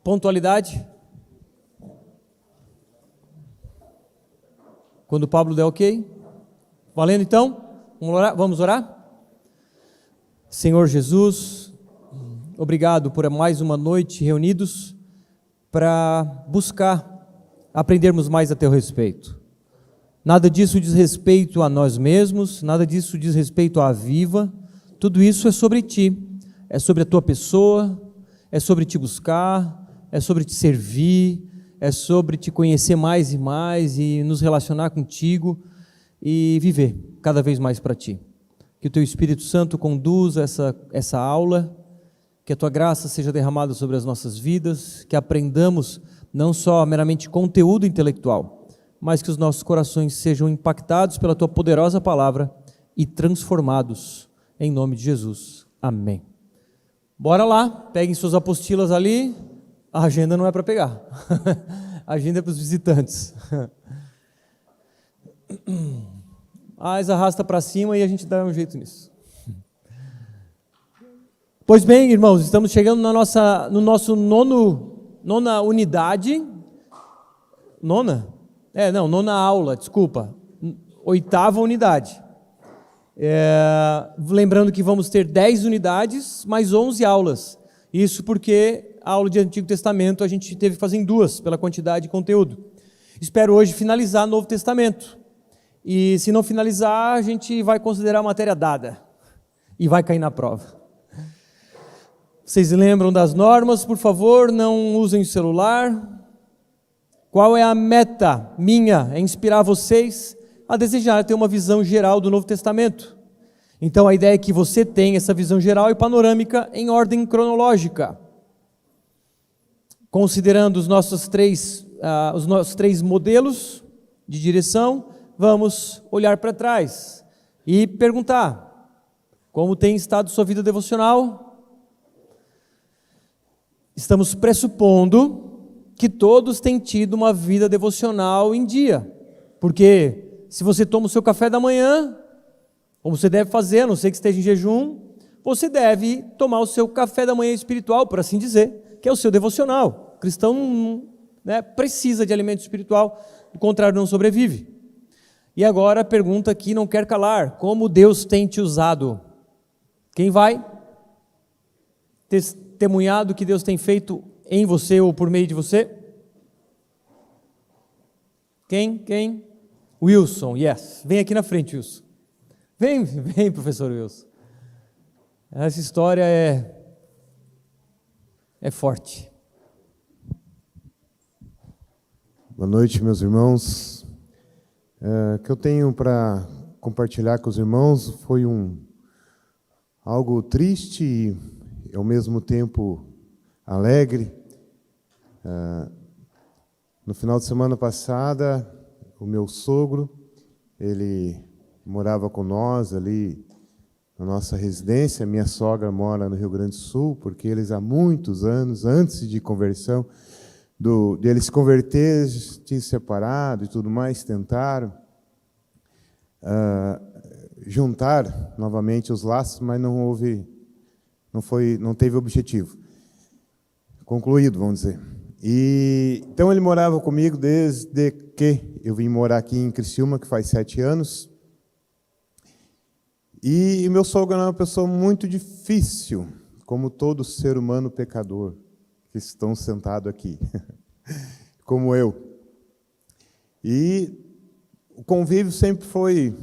Pontualidade? Quando o Pablo der ok? Valendo então? Vamos orar? Senhor Jesus, obrigado por mais uma noite reunidos para buscar aprendermos mais a teu respeito. Nada disso diz respeito a nós mesmos, nada disso diz respeito à Viva, tudo isso é sobre ti, é sobre a tua pessoa, é sobre te buscar, é sobre te servir, é sobre te conhecer mais e mais e nos relacionar contigo e viver cada vez mais para ti. Que o teu Espírito Santo conduza essa aula, que a tua graça seja derramada sobre as nossas vidas, que aprendamos não só meramente conteúdo intelectual, mas que os nossos corações sejam impactados pela tua poderosa palavra e transformados em nome de Jesus. Amém. Bora lá, peguem suas apostilas ali. A agenda não é para pegar, a agenda é para os visitantes. Mas arrasta para cima e a gente dá um jeito nisso. Pois bem, irmãos, estamos chegando no nosso nona unidade. Nona aula, desculpa. 8ª unidade. Lembrando que vamos ter 10 unidades, mais 11 aulas. Isso porque a aula de Antigo Testamento a gente teve que fazer em 2, pela quantidade de conteúdo. Espero hoje finalizar o Novo Testamento. E se não finalizar, a gente vai considerar a matéria dada. E vai cair na prova. Vocês lembram das normas? Por favor, não usem o celular. Qual é a meta minha? É inspirar vocês a desejar ter uma visão geral do Novo Testamento. Então a ideia é que você tenha essa visão geral e panorâmica em ordem cronológica. Considerando os nossos três modelos de direção, vamos olhar para trás e perguntar: como tem estado sua vida devocional? Estamos pressupondo que todos têm tido uma vida devocional em dia, porque se você toma o seu café da manhã, como você deve fazer, a não ser que esteja em jejum, você deve tomar o seu café da manhã espiritual, por assim dizer, que é o seu devocional. O cristão precisa de alimento espiritual, do contrário não sobrevive. E agora a pergunta que não quer calar: como Deus tem te usado? Quem vai testemunhar do que Deus tem feito em você ou por meio de você? Quem? Wilson, yes. Vem aqui na frente, Wilson. Vem, professor Wilson. Essa história é forte. Boa noite, meus irmãos. O que eu tenho para compartilhar com os irmãos foi algo triste e, ao mesmo tempo, alegre. No final de semana passada, o meu sogro, ele morava com nós ali na nossa residência. Minha sogra mora no Rio Grande do Sul, porque eles há muitos anos, antes de conversão, de ele se converter, tinham se separado e tudo mais, tentaram juntar novamente os laços, mas não teve objetivo concluído, vamos dizer. E então ele morava comigo desde que eu vim morar aqui em Criciúma, que faz 7 anos. E meu sogro era uma pessoa muito difícil, como todo ser humano pecador que estão sentados aqui, como eu. E o convívio sempre foi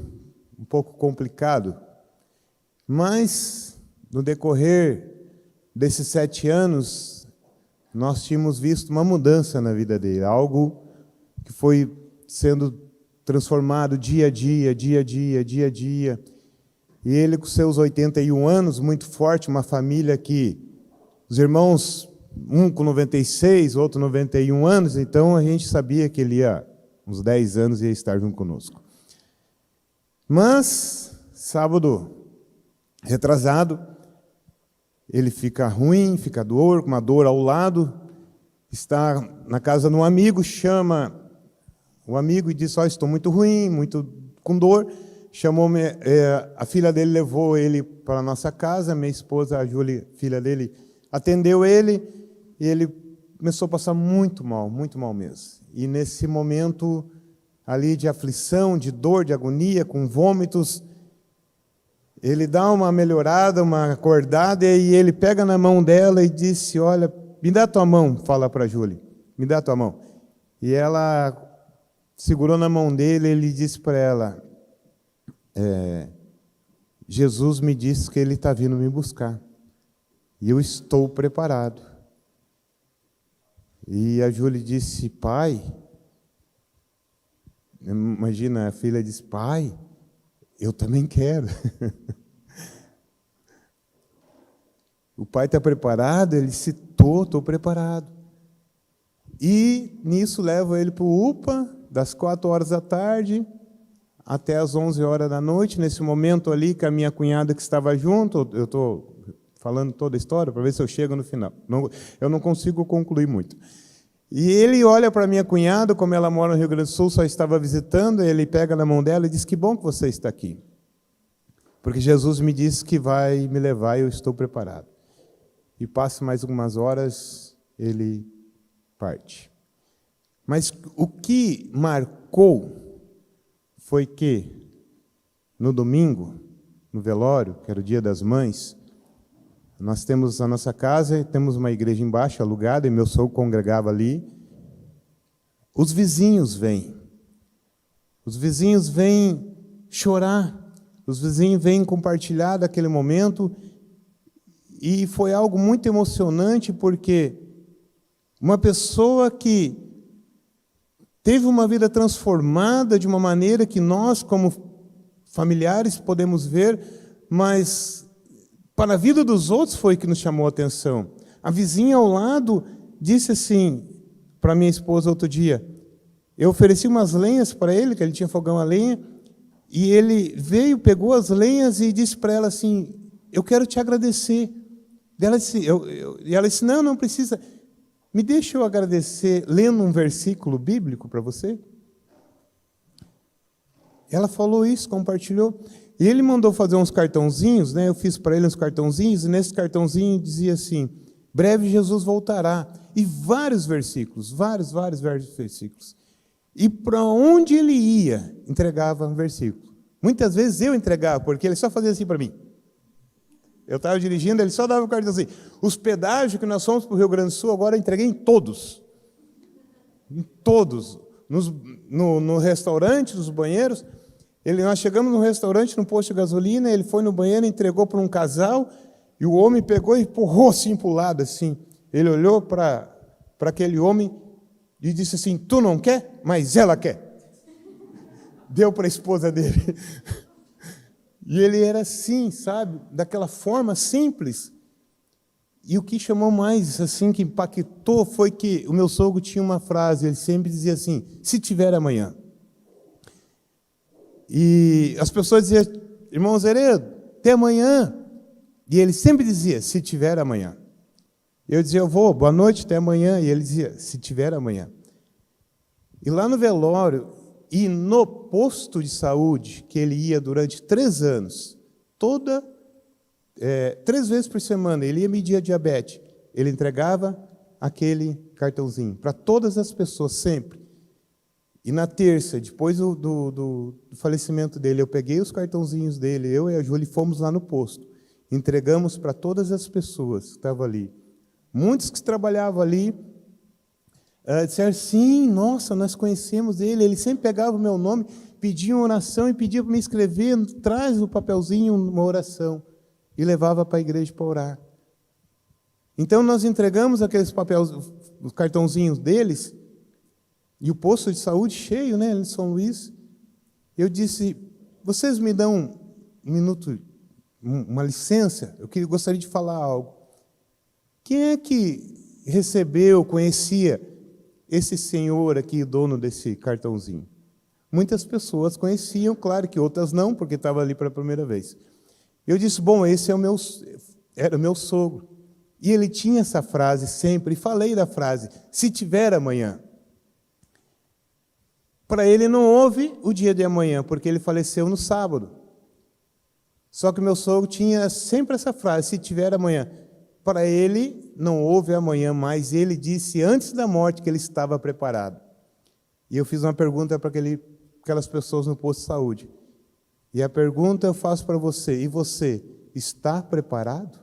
um pouco complicado, mas no decorrer desses 7 anos, nós tínhamos visto uma mudança na vida dele, algo que foi sendo transformado dia a dia. E ele, com seus 81 anos, muito forte, uma família que os irmãos, um com 96, outro 91 anos, então a gente sabia que ele uns 10 anos ia estar junto conosco. Mas, sábado retrasado, ele fica ruim, fica com uma dor ao lado, está na casa de um amigo, chama o amigo e diz: estou muito ruim, muito com dor. Chamou a filha dele, levou ele para a nossa casa, minha esposa, a Júlia, filha dele, atendeu ele, e ele começou a passar muito mal mesmo. E nesse momento ali de aflição, de dor, de agonia, com vômitos, ele dá uma melhorada, uma acordada, e ele pega na mão dela e disse, olha, me dá tua mão, fala para a Júlia, me dá tua mão. E ela segurou na mão dele e ele disse para ela, Jesus me disse que ele está vindo me buscar. E eu estou preparado. E a Júlia disse, pai, imagina, a filha disse, pai, eu também quero. O pai está preparado? Ele disse, estou preparado. E nisso levo ele para o UPA, das 4 horas da tarde até as 11 horas da noite. Nesse momento ali, com a minha cunhada que estava junto, eu estou falando toda a história para ver se eu chego no final. Eu não consigo concluir muito. E ele olha para a minha cunhada, como ela mora no Rio Grande do Sul, só estava visitando, ele pega na mão dela e diz, que bom que você está aqui. Porque Jesus me disse que vai me levar e eu estou preparado. E passa mais algumas horas, ele parte. Mas o que marcou foi que, no domingo, no velório, que era o Dia das Mães, nós temos a nossa casa e temos uma igreja embaixo, alugada, e meu sogro congregava ali. Os vizinhos vêm. Os vizinhos vêm chorar. Os vizinhos vêm compartilhar daquele momento. E foi algo muito emocionante, porque uma pessoa que teve uma vida transformada de uma maneira que nós, como familiares, podemos ver, mas para a vida dos outros foi que nos chamou a atenção. A vizinha ao lado disse assim para minha esposa outro dia, eu ofereci umas lenhas para ele, que ele tinha fogão a lenha, e ele veio, pegou as lenhas e disse para ela assim, eu quero te agradecer. E ela disse, não precisa. Me deixa eu agradecer lendo um versículo bíblico para você. Ela falou isso, compartilhou. E ele mandou fazer uns cartãozinhos, né? Eu fiz para ele uns cartãozinhos, e nesse cartãozinho dizia assim, breve Jesus voltará. E vários versículos, vários versículos. E para onde ele ia, entregava um versículo. Muitas vezes eu entregava, porque ele só fazia assim para mim. Eu estava dirigindo, ele só dava o cartãozinho. Os pedágios que nós fomos para o Rio Grande do Sul, agora eu entreguei em todos. Em todos. No restaurante, nos banheiros. Nós chegamos no restaurante, no posto de gasolina, ele foi no banheiro, entregou para um casal, e o homem pegou e empurrou assim para o lado, assim. Ele olhou para aquele homem e disse assim, tu não quer, mas ela quer. Deu para a esposa dele. E ele era assim, sabe, daquela forma simples. E o que chamou mais, assim, que impactou, foi que o meu sogro tinha uma frase, ele sempre dizia assim, se tiver amanhã. E as pessoas diziam, irmão Zeredo, até amanhã. E ele sempre dizia, se tiver amanhã. Eu dizia, eu vou, boa noite, até amanhã. E ele dizia, se tiver amanhã. E lá no velório, e no posto de saúde, que ele ia durante 3 anos, 3 vezes por semana, ele ia medir a diabetes, ele entregava aquele cartãozinho para todas as pessoas, sempre. E na terça, depois do falecimento dele, eu peguei os cartãozinhos dele, eu e a Júlia, fomos lá no posto. Entregamos para todas as pessoas que estavam ali. Muitos que trabalhavam ali disseram, sim, nossa, nós conhecemos ele sempre pegava o meu nome, pedia uma oração e pedia para me escrever, traz o papelzinho, uma oração, e levava para a igreja para orar. Então nós entregamos aqueles papéis, os cartãozinhos deles, e o posto de saúde cheio, né, em São Luís. Eu disse, vocês me dão um minuto, uma licença? Eu gostaria de falar algo. Quem é que recebeu, conhecia esse senhor aqui, dono desse cartãozinho? Muitas pessoas conheciam, claro que outras não, porque estava ali pela primeira vez. Eu disse, bom, esse era o meu sogro. E ele tinha essa frase sempre, e falei da frase, se tiver amanhã. Para ele não houve o dia de amanhã, porque ele faleceu no sábado. Só que meu sogro tinha sempre essa frase, se tiver amanhã. para ele não houve amanhã, mas ele disse antes da morte que ele estava preparado. E eu fiz uma pergunta para aquelas pessoas no posto de saúde. E a pergunta eu faço para você: e você está preparado?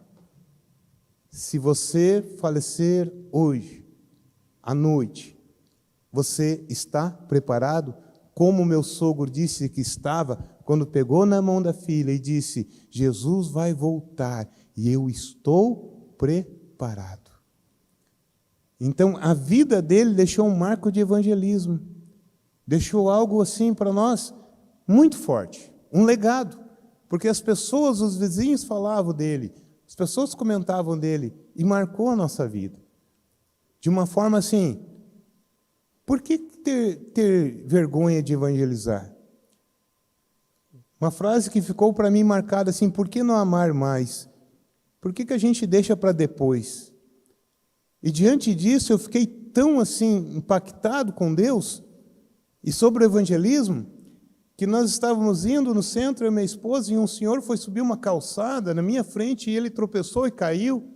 Se você falecer hoje, à noite, você está preparado? Como meu sogro disse que estava, quando pegou na mão da filha e disse: Jesus vai voltar e eu estou preparado. Então, a vida dele deixou um marco de evangelismo. Deixou algo assim para nós muito forte, um legado. Porque as pessoas, os vizinhos falavam dele, as pessoas comentavam dele e marcou a nossa vida. De uma forma assim, por que ter vergonha de evangelizar? Uma frase que ficou para mim marcada assim: por que não amar mais? Por que a gente deixa para depois? E diante disso eu fiquei tão assim impactado com Deus e sobre o evangelismo, que nós estávamos indo no centro, eu e minha esposa, e um senhor foi subir uma calçada na minha frente e ele tropeçou e caiu.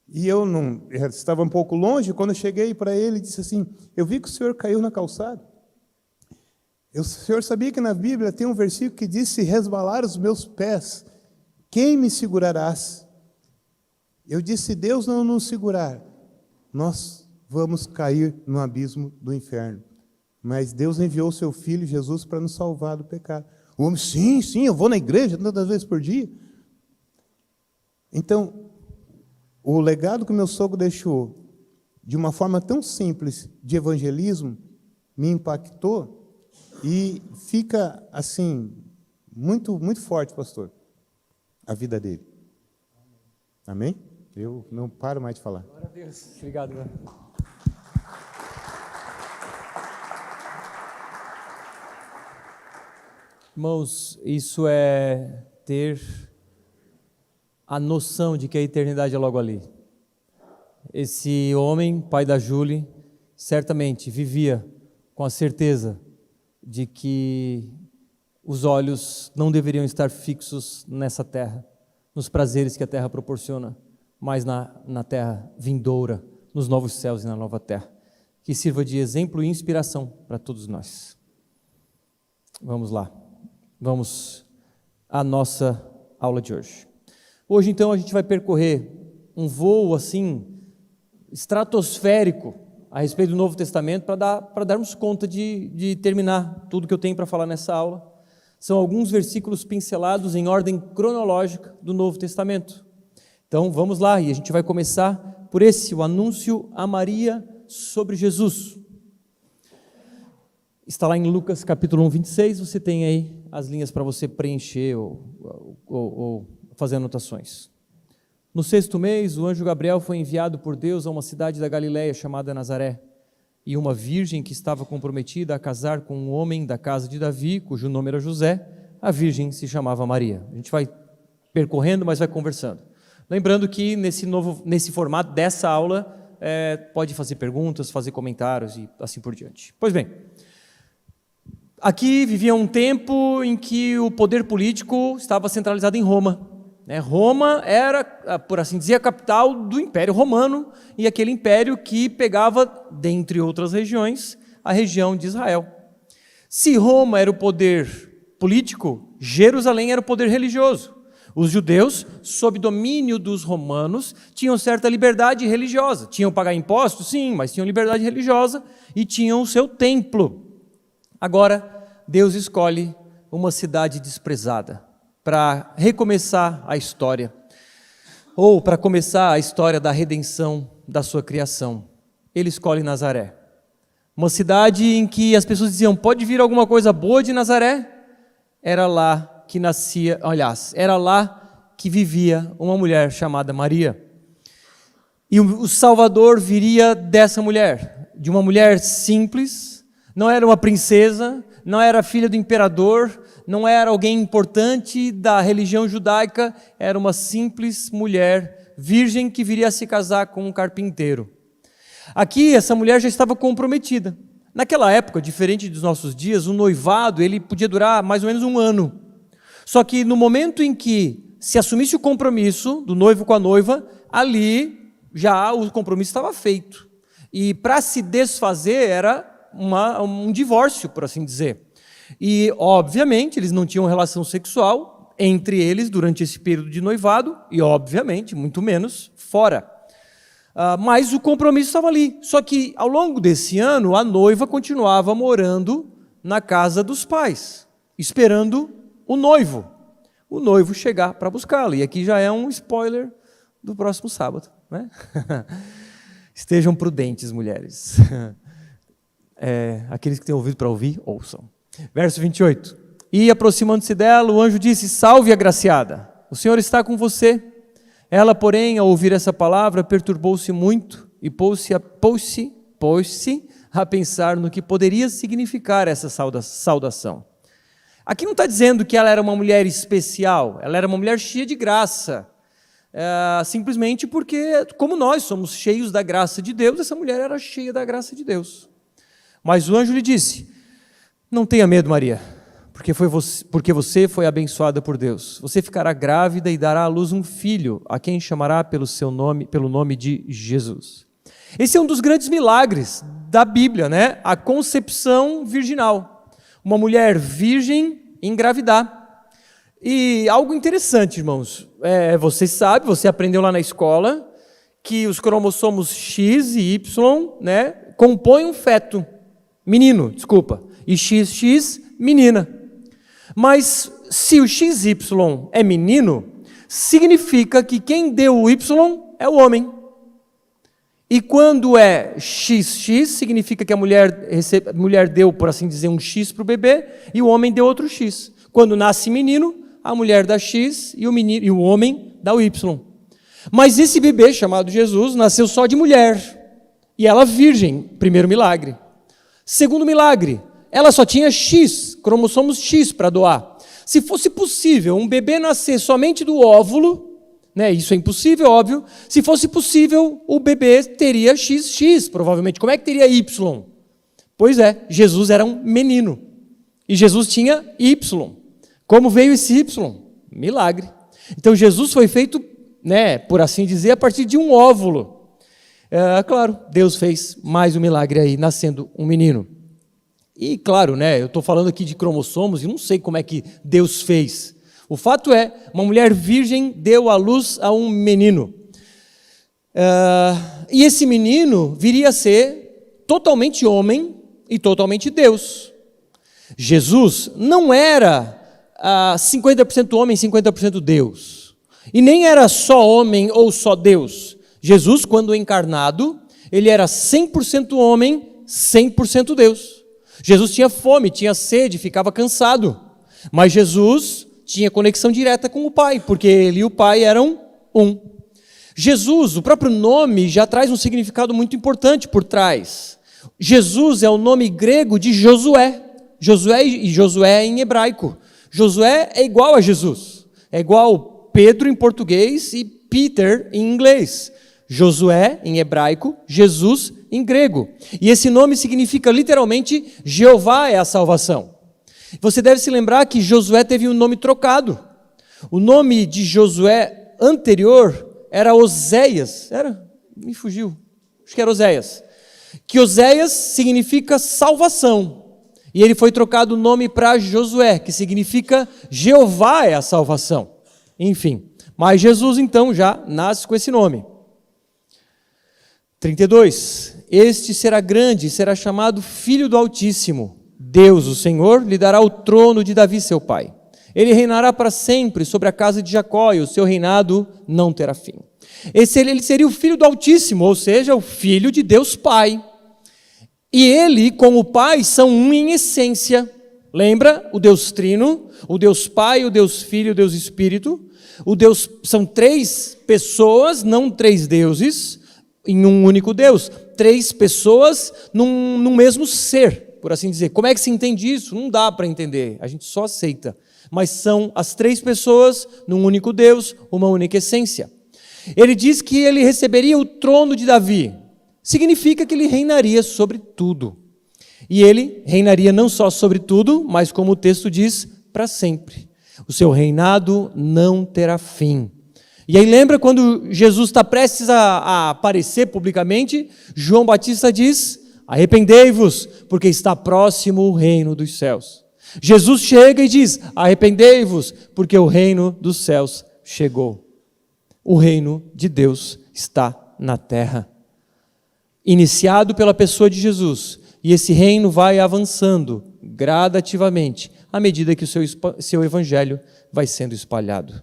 E eu estava um pouco longe, quando eu cheguei para ele, disse assim: eu vi que o senhor caiu na calçada. O senhor sabia que na Bíblia tem um versículo que diz: se resbalar os meus pés, quem me segurarás? Eu disse: se Deus não nos segurar, nós vamos cair no abismo do inferno. Mas Deus enviou o seu Filho Jesus para nos salvar do pecado. O homem: sim, eu vou na igreja tantas vezes por dia. Então, o legado que meu sogro deixou, de uma forma tão simples, de evangelismo, me impactou e fica, assim, muito, muito forte, pastor, a vida dele. Amém? Eu não paro mais de falar. Glória a Deus. Obrigado, meu. Irmãos, isso é ter a noção de que a eternidade é logo ali. Esse homem, pai da Júlia, certamente vivia com a certeza de que os olhos não deveriam estar fixos nessa terra, nos prazeres que a terra proporciona, mas na terra vindoura, nos novos céus e na nova terra, que sirva de exemplo e inspiração para todos nós. Vamos lá. Vamos à nossa aula de hoje. Hoje, então, a gente vai percorrer um voo, assim, estratosférico a respeito do Novo Testamento para darmos conta de terminar tudo que eu tenho para falar nessa aula. São alguns versículos pincelados em ordem cronológica do Novo Testamento. Então, vamos lá, e a gente vai começar por esse, o anúncio a Maria sobre Jesus. Está lá em Lucas capítulo 1, 26, você tem aí as linhas para você preencher ou fazer anotações. No 6º mês, o anjo Gabriel foi enviado por Deus a uma cidade da Galileia chamada Nazaré, e uma virgem que estava comprometida a casar com um homem da casa de Davi, cujo nome era José, a virgem se chamava Maria. A gente vai percorrendo, mas vai conversando. Lembrando que nesse formato dessa aula, pode fazer perguntas, fazer comentários e assim por diante. Pois bem, aqui vivia um tempo em que o poder político estava centralizado em Roma. Roma era, por assim dizer, a capital do Império Romano, e aquele império que pegava, dentre outras regiões, a região de Israel. Se Roma era o poder político, Jerusalém era o poder religioso. Os judeus, sob domínio dos romanos, tinham certa liberdade religiosa. Tinham que pagar impostos? Sim, mas tinham liberdade religiosa e tinham o seu templo. Agora, Deus escolhe uma cidade desprezada para recomeçar a história, ou para começar a história da redenção da sua criação. Ele escolhe Nazaré, uma cidade em que as pessoas diziam: pode vir alguma coisa boa de Nazaré? Era lá que nascia, aliás, era lá que vivia uma mulher chamada Maria. E o Salvador viria dessa mulher, de uma mulher simples, não era uma princesa, não era filha do imperador, não era alguém importante da religião judaica, era uma simples mulher virgem que viria a se casar com um carpinteiro. Aqui, essa mulher já estava comprometida. Naquela época, diferente dos nossos dias, o noivado ele podia durar mais ou menos um ano. Só que no momento em que se assumisse o compromisso do noivo com a noiva, ali já o compromisso estava feito. E para se desfazer era um divórcio, por assim dizer. E, obviamente, eles não tinham relação sexual entre eles durante esse período de noivado e, obviamente, muito menos fora. Mas o compromisso estava ali. Só que, ao longo desse ano, a noiva continuava morando na casa dos pais, esperando o noivo chegar para buscá-la. E aqui já é um spoiler do próximo sábado, né? Estejam prudentes, mulheres. Aqueles que têm ouvido para ouvir, ouçam. Verso 28. E, aproximando-se dela, o anjo disse: salve, agraciada, o Senhor está com você. Ela, porém, ao ouvir essa palavra, perturbou-se muito e pôs-se a pensar no que poderia significar essa saudação. Aqui não está dizendo que ela era uma mulher especial, ela era uma mulher cheia de graça, simplesmente porque, como nós somos cheios da graça de Deus, essa mulher era cheia da graça de Deus. Mas o anjo lhe disse: não tenha medo, Maria, porque você foi abençoada por Deus. Você ficará grávida e dará à luz um filho, a quem chamará pelo nome de Jesus. Esse é um dos grandes milagres da Bíblia, né? A concepção virginal. Uma mulher virgem engravidar. E algo interessante, irmãos, você aprendeu lá na escola que os cromossomos X e Y, né, compõem um feto, e XX, menina. Mas se o XY é menino, significa que quem deu o Y é o homem. E quando é XX, significa que a mulher deu, por assim dizer, um X para o bebê, e o homem deu outro X. Quando nasce menino, a mulher dá X e o homem dá o Y. Mas esse bebê, chamado Jesus, nasceu só de mulher. E ela virgem, primeiro milagre. Segundo milagre, ela só tinha X, cromossomos X para doar. Se fosse possível um bebê nascer somente do óvulo, né, isso é impossível, óbvio. Se fosse possível, o bebê teria XX, provavelmente. Como é que teria Y? Pois é, Jesus era um menino. E Jesus tinha Y. Como veio esse Y? Milagre. Então Jesus foi feito, né, por assim dizer, a partir de um óvulo. Claro, Deus fez mais um milagre aí, nascendo um menino. E claro, né, eu estou falando aqui de cromossomos e não sei como é que Deus fez. O fato é, uma mulher virgem deu à luz a um menino. E esse menino viria a ser totalmente homem e totalmente Deus. Jesus não era 50% homem, 50% Deus. E nem era só homem ou só Deus. Jesus, quando encarnado, ele era 100% homem, 100% Deus. Jesus tinha fome, tinha sede, ficava cansado. Mas Jesus tinha conexão direta com o Pai, porque ele e o Pai eram um. Jesus, o próprio nome, já traz um significado muito importante por trás. Jesus é o nome grego de Josué. Josué em hebraico. Josué é igual a Jesus. É igual Pedro em português e Peter em inglês. Josué em hebraico, Jesus em grego. E esse nome significa literalmente Jeová é a salvação. Você deve se lembrar que Josué teve um nome trocado. O nome de Josué anterior era Oséias. Me fugiu. Acho que era Oséias. Que Oséias significa salvação. E ele foi trocado o nome para Josué, que significa Jeová é a salvação. Enfim, mas Jesus então já nasce com esse nome. 32. Este será grande e será chamado Filho do Altíssimo. Deus, o Senhor, lhe dará o trono de Davi, seu pai. Ele reinará para sempre sobre a casa de Jacó, e o seu reinado não terá fim. Ele seria o Filho do Altíssimo, ou seja, o Filho de Deus Pai. E ele, com o Pai, são um em essência. Lembra? O Deus Trino, o Deus Pai, o Deus Filho, o Deus Espírito. São três pessoas, não três deuses, em um único Deus. Três pessoas num mesmo ser, por assim dizer. Como é que se entende isso? Não dá para entender, a gente só aceita. Mas são as três pessoas num único Deus, uma única essência. Ele diz que ele receberia o trono de Davi. Significa que ele reinaria sobre tudo. E ele reinaria não só sobre tudo, mas como o texto diz, para sempre. O seu reinado não terá fim. E aí lembra quando Jesus está prestes a aparecer publicamente, João Batista diz: arrependei-vos, porque está próximo o reino dos céus. Jesus chega e diz: arrependei-vos, porque o reino dos céus chegou. O reino de Deus está na terra. Iniciado pela pessoa de Jesus, e esse reino vai avançando gradativamente, à medida que o seu evangelho vai sendo espalhado.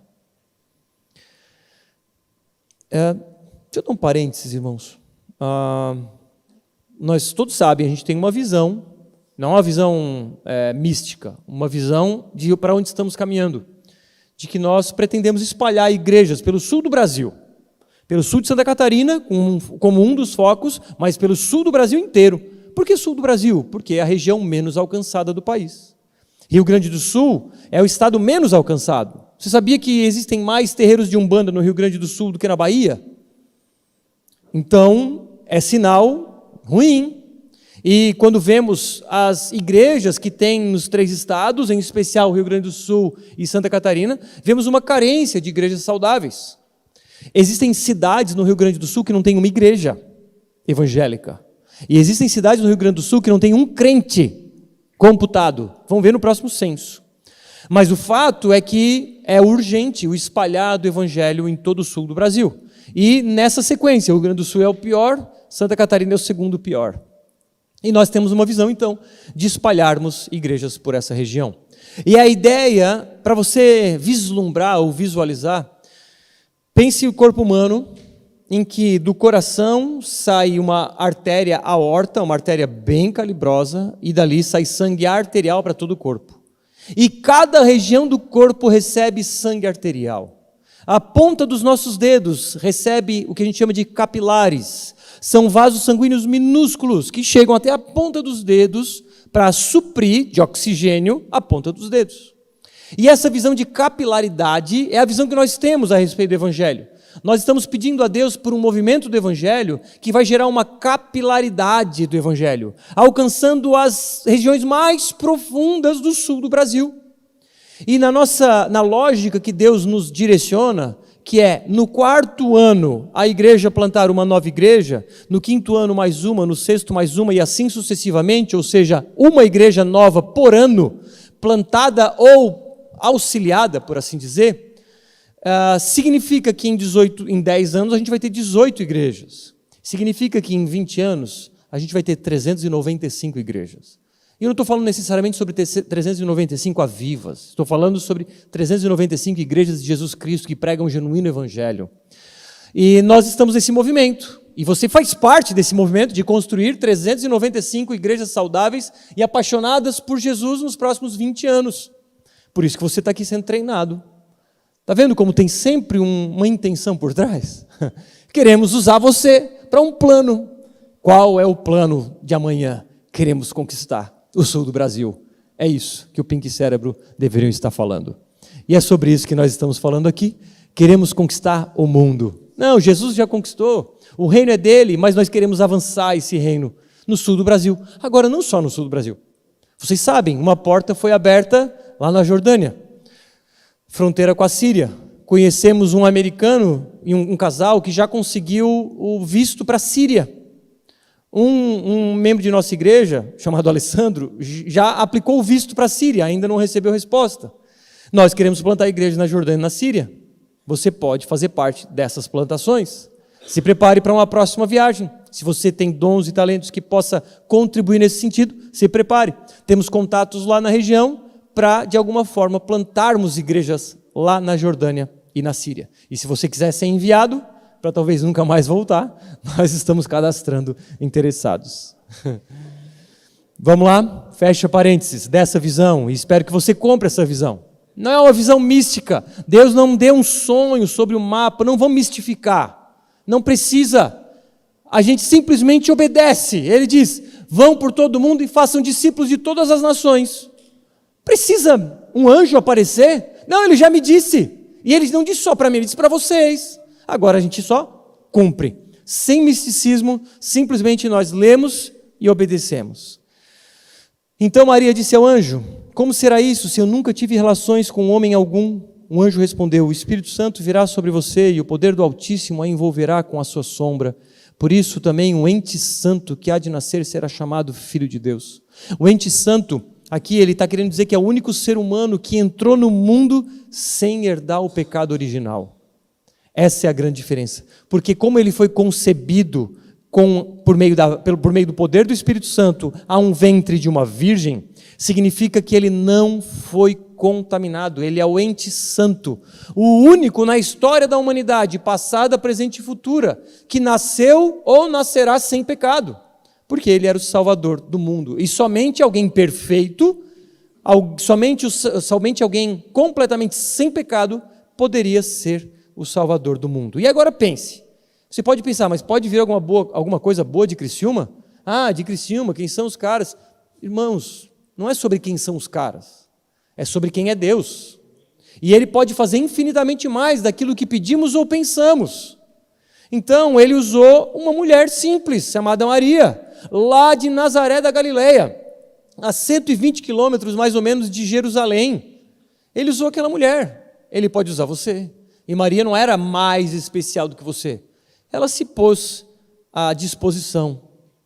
Deixa eu dar um parênteses, irmãos. Nós todos sabem, a gente tem uma visão, não uma visão mística, uma visão de para onde estamos caminhando, de que nós pretendemos espalhar igrejas pelo sul do Brasil, pelo sul de Santa Catarina, como um dos focos, mas pelo sul do Brasil inteiro. Por que sul do Brasil? Porque é a região menos alcançada do país. Rio Grande do Sul é o estado menos alcançado. Você sabia que existem mais terreiros de Umbanda no Rio Grande do Sul do que na Bahia? Então, é sinal ruim. E quando vemos as igrejas que tem nos 3 estados, em especial Rio Grande do Sul e Santa Catarina, vemos uma carência de igrejas saudáveis. Existem cidades no Rio Grande do Sul que não tem uma igreja evangélica. E existem cidades no Rio Grande do Sul que não tem um crente computado. Vamos ver no próximo censo. Mas o fato é que é urgente o espalhar do evangelho em todo o sul do Brasil. E nessa sequência, o Rio Grande do Sul é o pior, Santa Catarina é o segundo pior. E nós temos uma visão, então, de espalharmos igrejas por essa região. E a ideia, para você vislumbrar ou visualizar, pense o corpo humano, em que do coração sai uma artéria aorta, uma artéria bem calibrosa, e dali sai sangue arterial para todo o corpo. E cada região do corpo recebe sangue arterial. A ponta dos nossos dedos recebe o que a gente chama de capilares. São vasos sanguíneos minúsculos que chegam até a ponta dos dedos para suprir de oxigênio a ponta dos dedos. E essa visão de capilaridade é a visão que nós temos a respeito do Evangelho. Nós estamos pedindo a Deus por um movimento do Evangelho que vai gerar uma capilaridade do Evangelho, alcançando as regiões mais profundas do sul do Brasil. E na lógica que Deus nos direciona, que é no 4º ano a igreja plantar uma nova igreja, no 5º ano mais uma, no 6º mais uma e assim sucessivamente, ou seja, uma igreja nova por ano, plantada ou auxiliada, por assim dizer, significa que em 10 anos a gente vai ter 18 igrejas. Significa que em 20 anos a gente vai ter 395 igrejas. E eu não estou falando necessariamente sobre 395 avivas. Estou falando sobre 395 igrejas de Jesus Cristo que pregam um genuíno evangelho. E nós estamos nesse movimento. E você faz parte desse movimento de construir 395 igrejas saudáveis e apaixonadas por Jesus nos próximos 20 anos. Por isso que você está aqui sendo treinado. Está vendo como tem sempre uma intenção por trás? Queremos usar você para um plano. Qual é o plano de amanhã? Queremos conquistar o sul do Brasil. É isso que o Pink Cérebro deveriam estar falando. E é sobre isso que nós estamos falando aqui. Queremos conquistar o mundo. Não, Jesus já conquistou. O reino é dele, mas nós queremos avançar esse reino no sul do Brasil. Agora, não só no sul do Brasil. Vocês sabem, uma porta foi aberta lá na Jordânia, fronteira com a Síria. Conhecemos um americano e um casal que já conseguiu o visto para a Síria. Um membro de nossa igreja, chamado Alessandro, já aplicou o visto para a Síria, ainda não recebeu resposta. Nós queremos plantar igreja na Jordânia e na Síria. Você pode fazer parte dessas plantações. Se prepare para uma próxima viagem. Se você tem dons e talentos que possa contribuir nesse sentido, se prepare. Temos contatos lá na região para, de alguma forma, plantarmos igrejas lá na Jordânia e na Síria. E se você quiser ser enviado, para talvez nunca mais voltar, nós estamos cadastrando interessados. Vamos lá? Fecha parênteses dessa visão e espero que você compre essa visão. Não é uma visão mística. Deus não deu um sonho sobre o mapa, não vamos mistificar. Não precisa. A gente simplesmente obedece. Ele diz, vão por todo mundo e façam discípulos de todas as nações. Precisa um anjo aparecer? Não, ele já me disse. E ele não disse só para mim, ele disse para vocês. Agora a gente só cumpre. Sem misticismo, simplesmente nós lemos e obedecemos. Então Maria disse ao anjo, como será isso se eu nunca tive relações com homem algum? Um anjo respondeu: o Espírito Santo virá sobre você e o poder do Altíssimo a envolverá com a sua sombra. Por isso também o ente santo que há de nascer será chamado Filho de Deus. O ente santo, aqui ele está querendo dizer que é o único ser humano que entrou no mundo sem herdar o pecado original. Essa é a grande diferença. Porque como ele foi concebido por meio do poder do Espírito Santo a um ventre de uma virgem, significa que ele não foi contaminado, ele é o ente santo, o único na história da humanidade, passada, presente e futura, que nasceu ou nascerá sem pecado, porque ele era o Salvador do mundo, e somente alguém perfeito, somente alguém completamente sem pecado, poderia ser o Salvador do mundo. E agora pense, você pode pensar, mas pode vir alguma coisa boa de Criciúma? Ah, de Criciúma, quem são os caras? Irmãos, não é sobre quem são os caras, é sobre quem é Deus. E Ele pode fazer infinitamente mais daquilo que pedimos ou pensamos. Então, Ele usou uma mulher simples, chamada Maria, lá de Nazaré da Galileia, a 120 quilômetros mais ou menos de Jerusalém. Ele usou aquela mulher, Ele pode usar você. E Maria não era mais especial do que você. Ela se pôs à disposição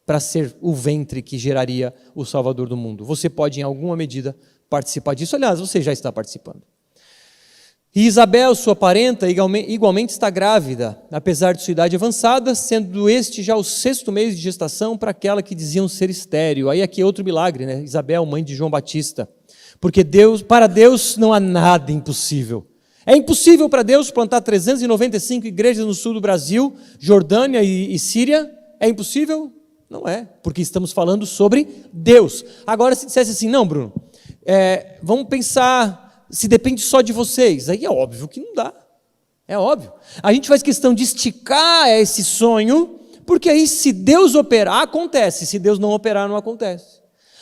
para ser o ventre que geraria o Salvador do mundo. Você pode, em alguma medida, participar disso. Aliás, você já está participando. E Isabel, sua parenta, igualmente está grávida, apesar de sua idade avançada, sendo este já o 6º mês de gestação para aquela que diziam ser estéril. Aí aqui é outro milagre, né? Isabel, mãe de João Batista. Porque para Deus não há nada impossível. É impossível para Deus plantar 395 igrejas no sul do Brasil, Jordânia e Síria? É impossível? Não é, porque estamos falando sobre Deus. Agora, se dissesse assim, não, Bruno, vamos pensar se depende só de vocês. Aí é óbvio que não dá. É óbvio. A gente faz questão de esticar esse sonho, porque aí se Deus operar, acontece. Se Deus não operar, não acontece.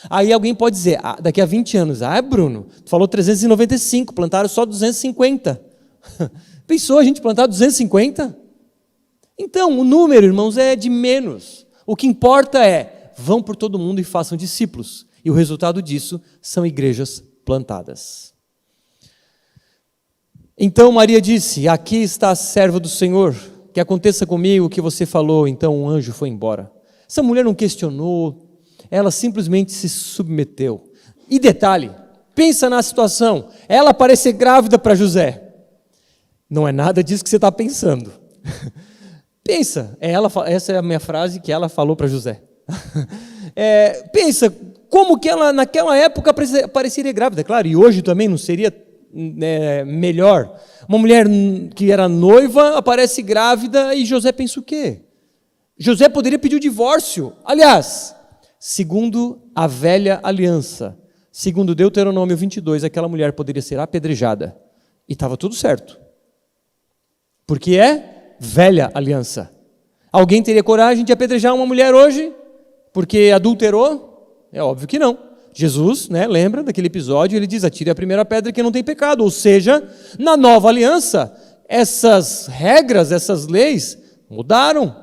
Aí alguém pode dizer, daqui a 20 anos, Bruno, tu falou 395, plantaram só 250. Pensou a gente plantar 250? Então, o número, irmãos, é de menos. O que importa é, vão por todo mundo e façam discípulos. E o resultado disso são igrejas plantadas. Então Maria disse, aqui está a serva do Senhor, que aconteça comigo o que você falou. Então o anjo foi embora. Essa mulher não questionou, ela simplesmente se submeteu. E detalhe, pensa na situação, ela parece grávida para José. Não é nada disso que você está pensando. Pensa, essa é a minha frase que ela falou para José. Pensa, como que ela naquela época pareceria grávida, claro, e hoje também não seria melhor. Uma mulher que era noiva aparece grávida e José pensa o quê? José poderia pedir o divórcio. Aliás, segundo a velha aliança, segundo Deuteronômio 22, aquela mulher poderia ser apedrejada. E estava tudo certo. Porque é velha aliança. Alguém teria coragem de apedrejar uma mulher hoje? Porque adulterou? É óbvio que não. Jesus, lembra daquele episódio, ele diz, atire a primeira pedra que não tem pecado. Ou seja, na nova aliança, essas regras, essas leis mudaram.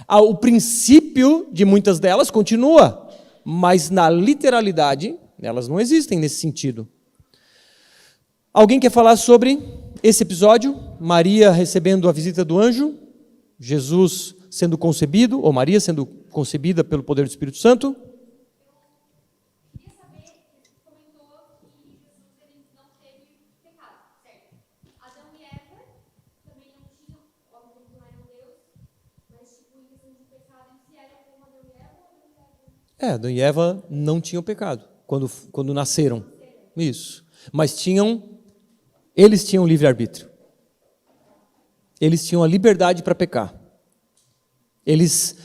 O princípio de muitas delas continua, mas na literalidade, elas não existem nesse sentido. Alguém quer falar sobre esse episódio? Maria recebendo a visita do anjo, Jesus sendo concebido, ou Maria sendo concebida pelo poder do Espírito Santo? Adão e Eva não tinham pecado quando nasceram. Isso. Mas eles tinham livre-arbítrio. Eles tinham a liberdade para pecar. Eles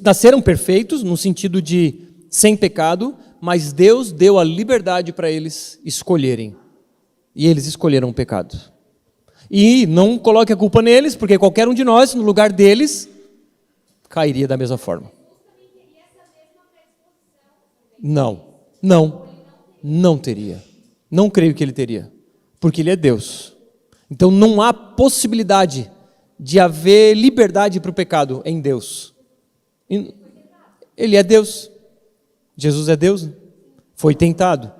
nasceram perfeitos, no sentido de sem pecado, mas Deus deu a liberdade para eles escolherem. E eles escolheram o pecado. E não coloque a culpa neles, porque qualquer um de nós, no lugar deles, cairia da mesma forma. Não teria. Não creio que ele teria, porque ele é Deus. Então não há possibilidade de haver liberdade para o pecado em Deus. Ele é Deus. Jesus é Deus, né? Foi tentado,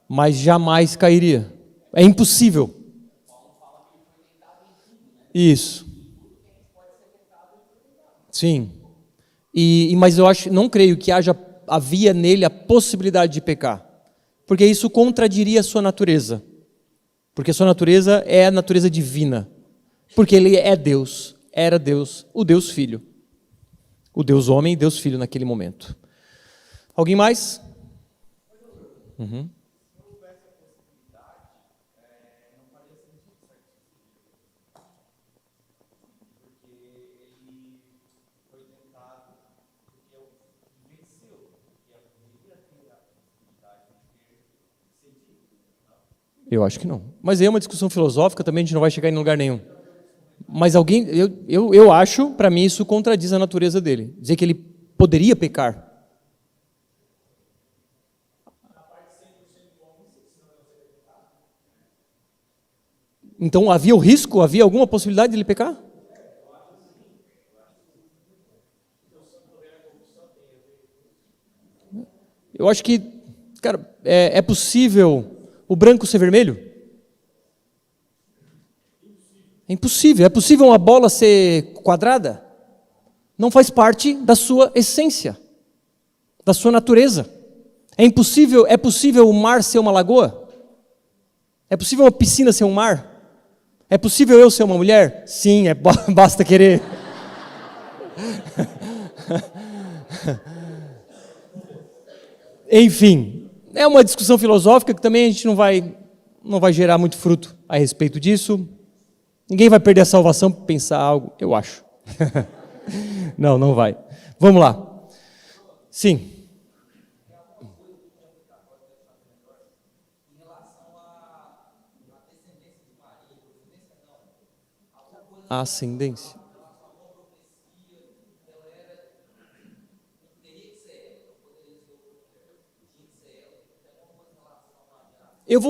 mas jamais cairia. É impossível. Isso. Sim. Mas eu não creio que havia nele a possibilidade de pecar, porque isso contradiria a sua natureza, porque a sua natureza é a natureza divina, porque ele é Deus, era Deus, o Deus Filho, o Deus homem e Deus Filho naquele momento. Alguém mais? Uhum. Eu acho que não. Mas aí é uma discussão filosófica, também a gente não vai chegar em lugar nenhum. Mas eu acho, para mim, isso contradiz a natureza dele. Dizer que ele poderia pecar. Então havia o risco, havia alguma possibilidade de ele pecar? Eu acho que, cara, é possível o branco ser vermelho? É impossível. É possível uma bola ser quadrada? Não faz parte da sua essência, da sua natureza. É possível o mar ser uma lagoa? É possível uma piscina ser um mar? É possível eu ser uma mulher? Sim, basta querer. Enfim, é uma discussão filosófica que também a gente não vai gerar muito fruto a respeito disso. Ninguém vai perder a salvação por pensar algo, eu acho. Não vai. Vamos lá. Sim. A ascendência. Eu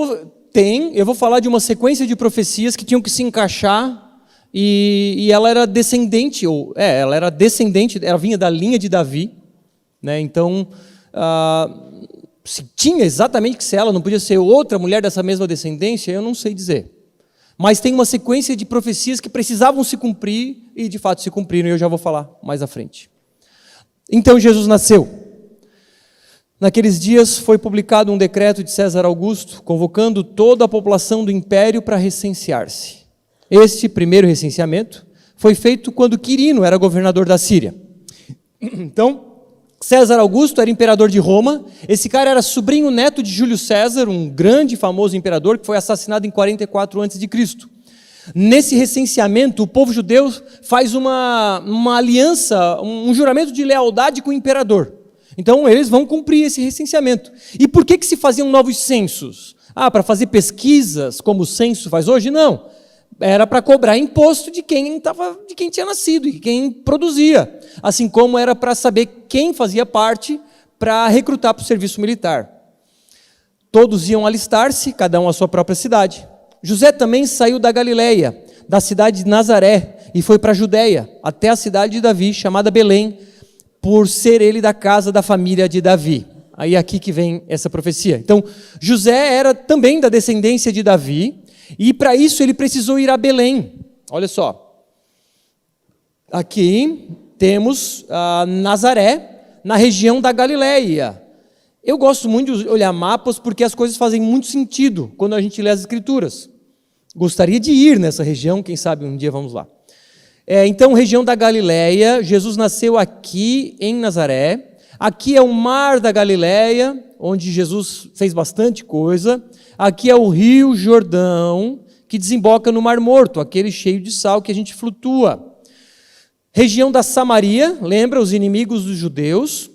vou falar de uma sequência de profecias que tinham que se encaixar e ela era descendente, ela vinha da linha de Davi, né? Então, se tinha exatamente que ser ela, não podia ser outra mulher dessa mesma descendência, eu não sei dizer. Mas tem uma sequência de profecias que precisavam se cumprir e de fato se cumpriram, e eu já vou falar mais à frente. Então Jesus nasceu. Naqueles dias foi publicado um decreto de César Augusto, convocando toda a população do império para recensear-se. Este primeiro recenseamento foi feito quando Quirino era governador da Síria. Então, César Augusto era imperador de Roma. Esse cara era sobrinho neto de Júlio César, um grande e famoso imperador que foi assassinado em 44 a.C. Nesse recenseamento, o povo judeu faz uma aliança, um juramento de lealdade com o imperador. Então, eles vão cumprir esse recenseamento. E por que se faziam novos censos? Para fazer pesquisas, como o censo faz hoje? Não. Era para cobrar imposto de quem tinha nascido, de quem produzia. Assim como era para saber quem fazia parte para recrutar para o serviço militar. Todos iam alistar-se, cada um à sua própria cidade. José também saiu da Galileia, da cidade de Nazaré, e foi para a Judeia, até a cidade de Davi, chamada Belém, por ser ele da casa da família de Davi. Aí é aqui que vem essa profecia. Então, José era também da descendência de Davi, e para isso ele precisou ir a Belém. Olha só. Aqui temos Nazaré, na região da Galileia. Eu gosto muito de olhar mapas porque as coisas fazem muito sentido quando a gente lê as Escrituras. Gostaria de ir nessa região, quem sabe um dia vamos lá. Então, região da Galileia, Jesus nasceu aqui em Nazaré. Aqui é o mar da Galileia, onde Jesus fez bastante coisa. Aqui é o rio Jordão, que desemboca no Mar Morto, aquele cheio de sal que a gente flutua. Região da Samaria, lembra, os inimigos dos judeus.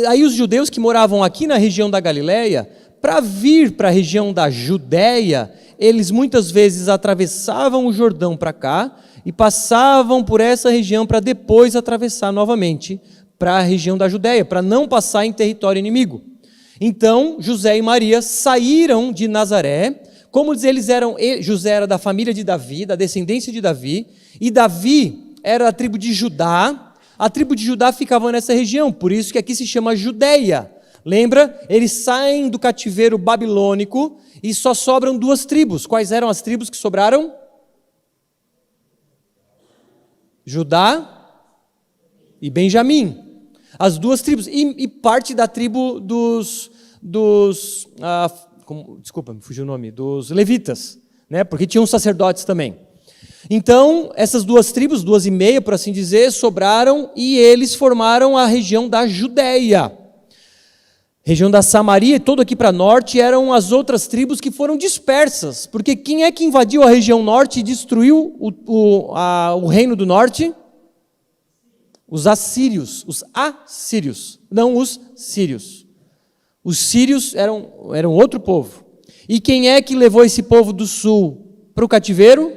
Aí os judeus que moravam aqui na região da Galileia, para vir para a região da Judéia, eles muitas vezes atravessavam o Jordão para cá e passavam por essa região para depois atravessar novamente para a região da Judéia, para não passar em território inimigo. Então, José e Maria saíram de Nazaré, como José era da família de Davi, da descendência de Davi, e Davi era da tribo de Judá. A tribo de Judá ficava nessa região, por isso que aqui se chama Judeia. Lembra? Eles saem do cativeiro babilônico e só sobram 2 tribos. Quais eram as tribos que sobraram? Judá e Benjamim. As 2 tribos. E parte da tribo dos desculpa, me fugiu o nome, dos levitas, né? Porque tinham sacerdotes também. Então, essas 2 tribos, 2,5, por assim dizer, sobraram e eles formaram a região da Judeia. Região da Samaria, e todo aqui para norte, eram as outras tribos que foram dispersas. Porque quem é que invadiu a região norte e destruiu o reino do norte? Os assírios, não os sírios. Os sírios eram outro povo. E quem é que levou esse povo do sul para o cativeiro?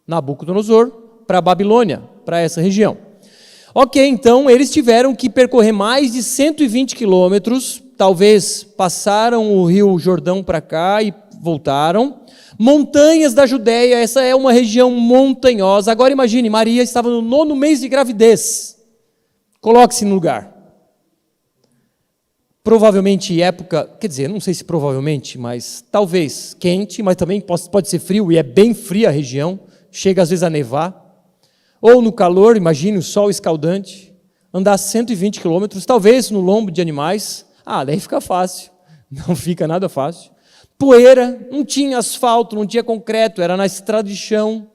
Nabucodonosor, para a Babilônia, para essa região. Ok, então eles tiveram que percorrer mais de 120 quilômetros, talvez passaram o rio Jordão para cá e voltaram. Montanhas da Judeia, essa é uma região montanhosa. Agora imagine, Maria estava no 9º mês de gravidez. Coloque-se no lugar. Provavelmente época, quer dizer, não sei se provavelmente, mas talvez quente, mas também pode ser frio, e é bem fria a região, chega às vezes a nevar. Ou no calor, imagine o sol escaldante, andar 120 quilômetros, talvez no lombo de animais. Daí fica fácil, não fica nada fácil. Poeira, não tinha asfalto, não tinha concreto, era na estrada de chão.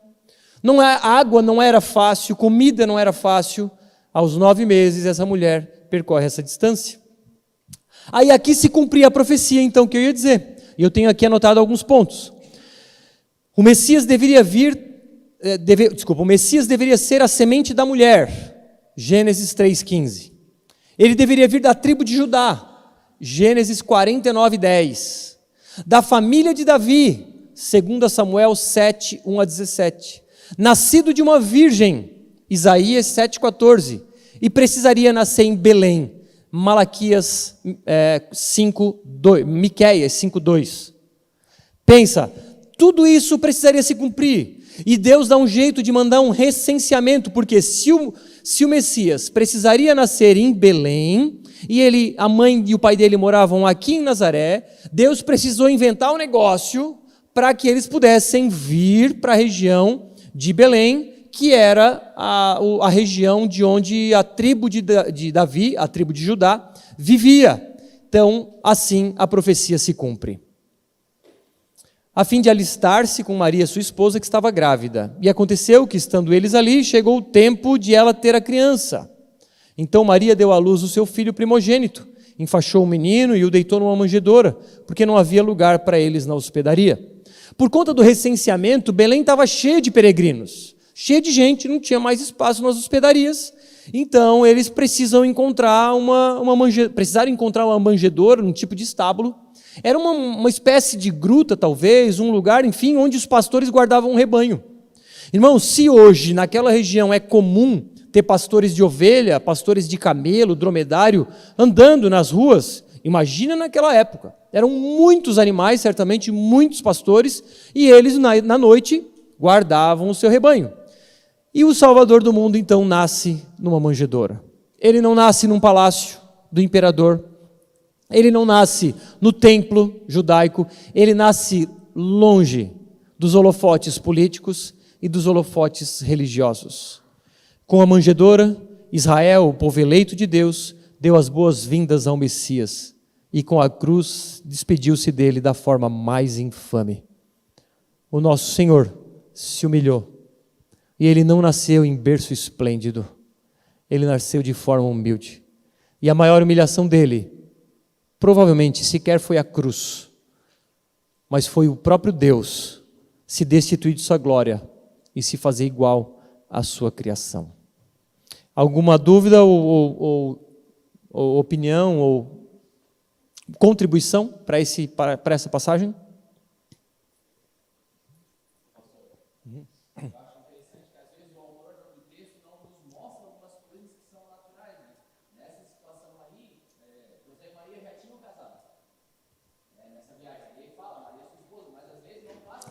Água não era fácil, comida não era fácil. Aos 9 meses, essa mulher percorre essa distância. Aí aqui se cumpria a profecia, então, que eu ia dizer. E eu tenho aqui anotado alguns pontos. O Messias deveria ser a semente da mulher. Gênesis 3,15. Ele deveria vir da tribo de Judá. Gênesis 49:10. Da família de Davi. 2 Samuel 7, 1-17. Nascido de uma virgem. Isaías 7,14. E precisaria nascer em Belém. Miqueias 5:2. Pensa, tudo isso precisaria se cumprir. E Deus dá um jeito de mandar um recenseamento, porque se o Messias precisaria nascer em Belém, e a mãe e o pai dele moravam aqui em Nazaré, Deus precisou inventar um negócio para que eles pudessem vir para a região de Belém, que era a região de onde a tribo de Davi, a tribo de Judá, vivia. Então, assim a profecia se cumpre. A fim de alistar-se com Maria, sua esposa, que estava grávida. E aconteceu que, estando eles ali, chegou o tempo de ela ter a criança. Então Maria deu à luz o seu filho primogênito, enfaixou o menino e o deitou numa manjedoura, porque não havia lugar para eles na hospedaria. Por conta do recenseamento, Belém estava cheia de peregrinos, cheia de gente, não tinha mais espaço nas hospedarias. Então eles precisaram encontrar uma manjedoura, um tipo de estábulo. Era uma espécie de gruta, talvez, um lugar, enfim, onde os pastores guardavam um rebanho. Irmãos, se hoje naquela região é comum ter pastores de ovelha, pastores de camelo, dromedário, andando nas ruas, imagina naquela época. Eram muitos animais, certamente muitos pastores, e eles na noite guardavam o seu rebanho. E o Salvador do mundo então nasce numa manjedoura. Ele não nasce num palácio do imperador, ele não nasce no templo judaico, ele nasce longe dos holofotes políticos e dos holofotes religiosos. Com a manjedoura, Israel, o povo eleito de Deus, deu as boas-vindas ao Messias e com a cruz despediu-se dele da forma mais infame. O nosso Senhor se humilhou e ele não nasceu em berço esplêndido, ele nasceu de forma humilde. E a maior humilhação dele provavelmente sequer foi a cruz, mas foi o próprio Deus se destituir de sua glória e se fazer igual à sua criação. Alguma dúvida ou opinião ou contribuição para essa passagem?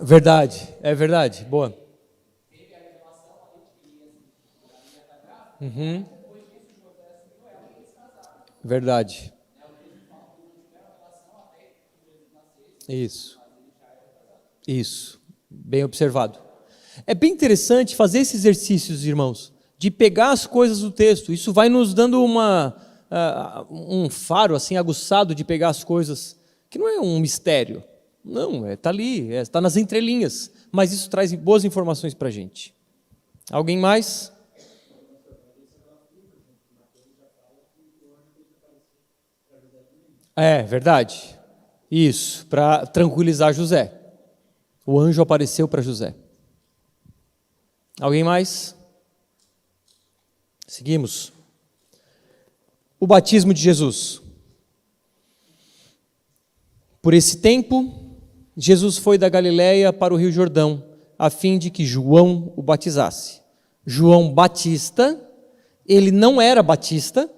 Verdade, é verdade, boa. Uhum. Verdade. Isso. Bem observado. É bem interessante fazer esses exercícios, irmãos, de pegar as coisas do texto. Isso vai nos dando um faro assim aguçado de pegar as coisas, que não é um mistério. Não, está ali, está nas entrelinhas. Mas isso traz boas informações para a gente. Alguém mais? É, verdade. Isso, para tranquilizar José. O anjo apareceu para José. Alguém mais? Seguimos. O batismo de Jesus. Por esse tempo, Jesus foi da Galileia para o Rio Jordão, a fim de que João o batizasse. João Batista, ele não era batista,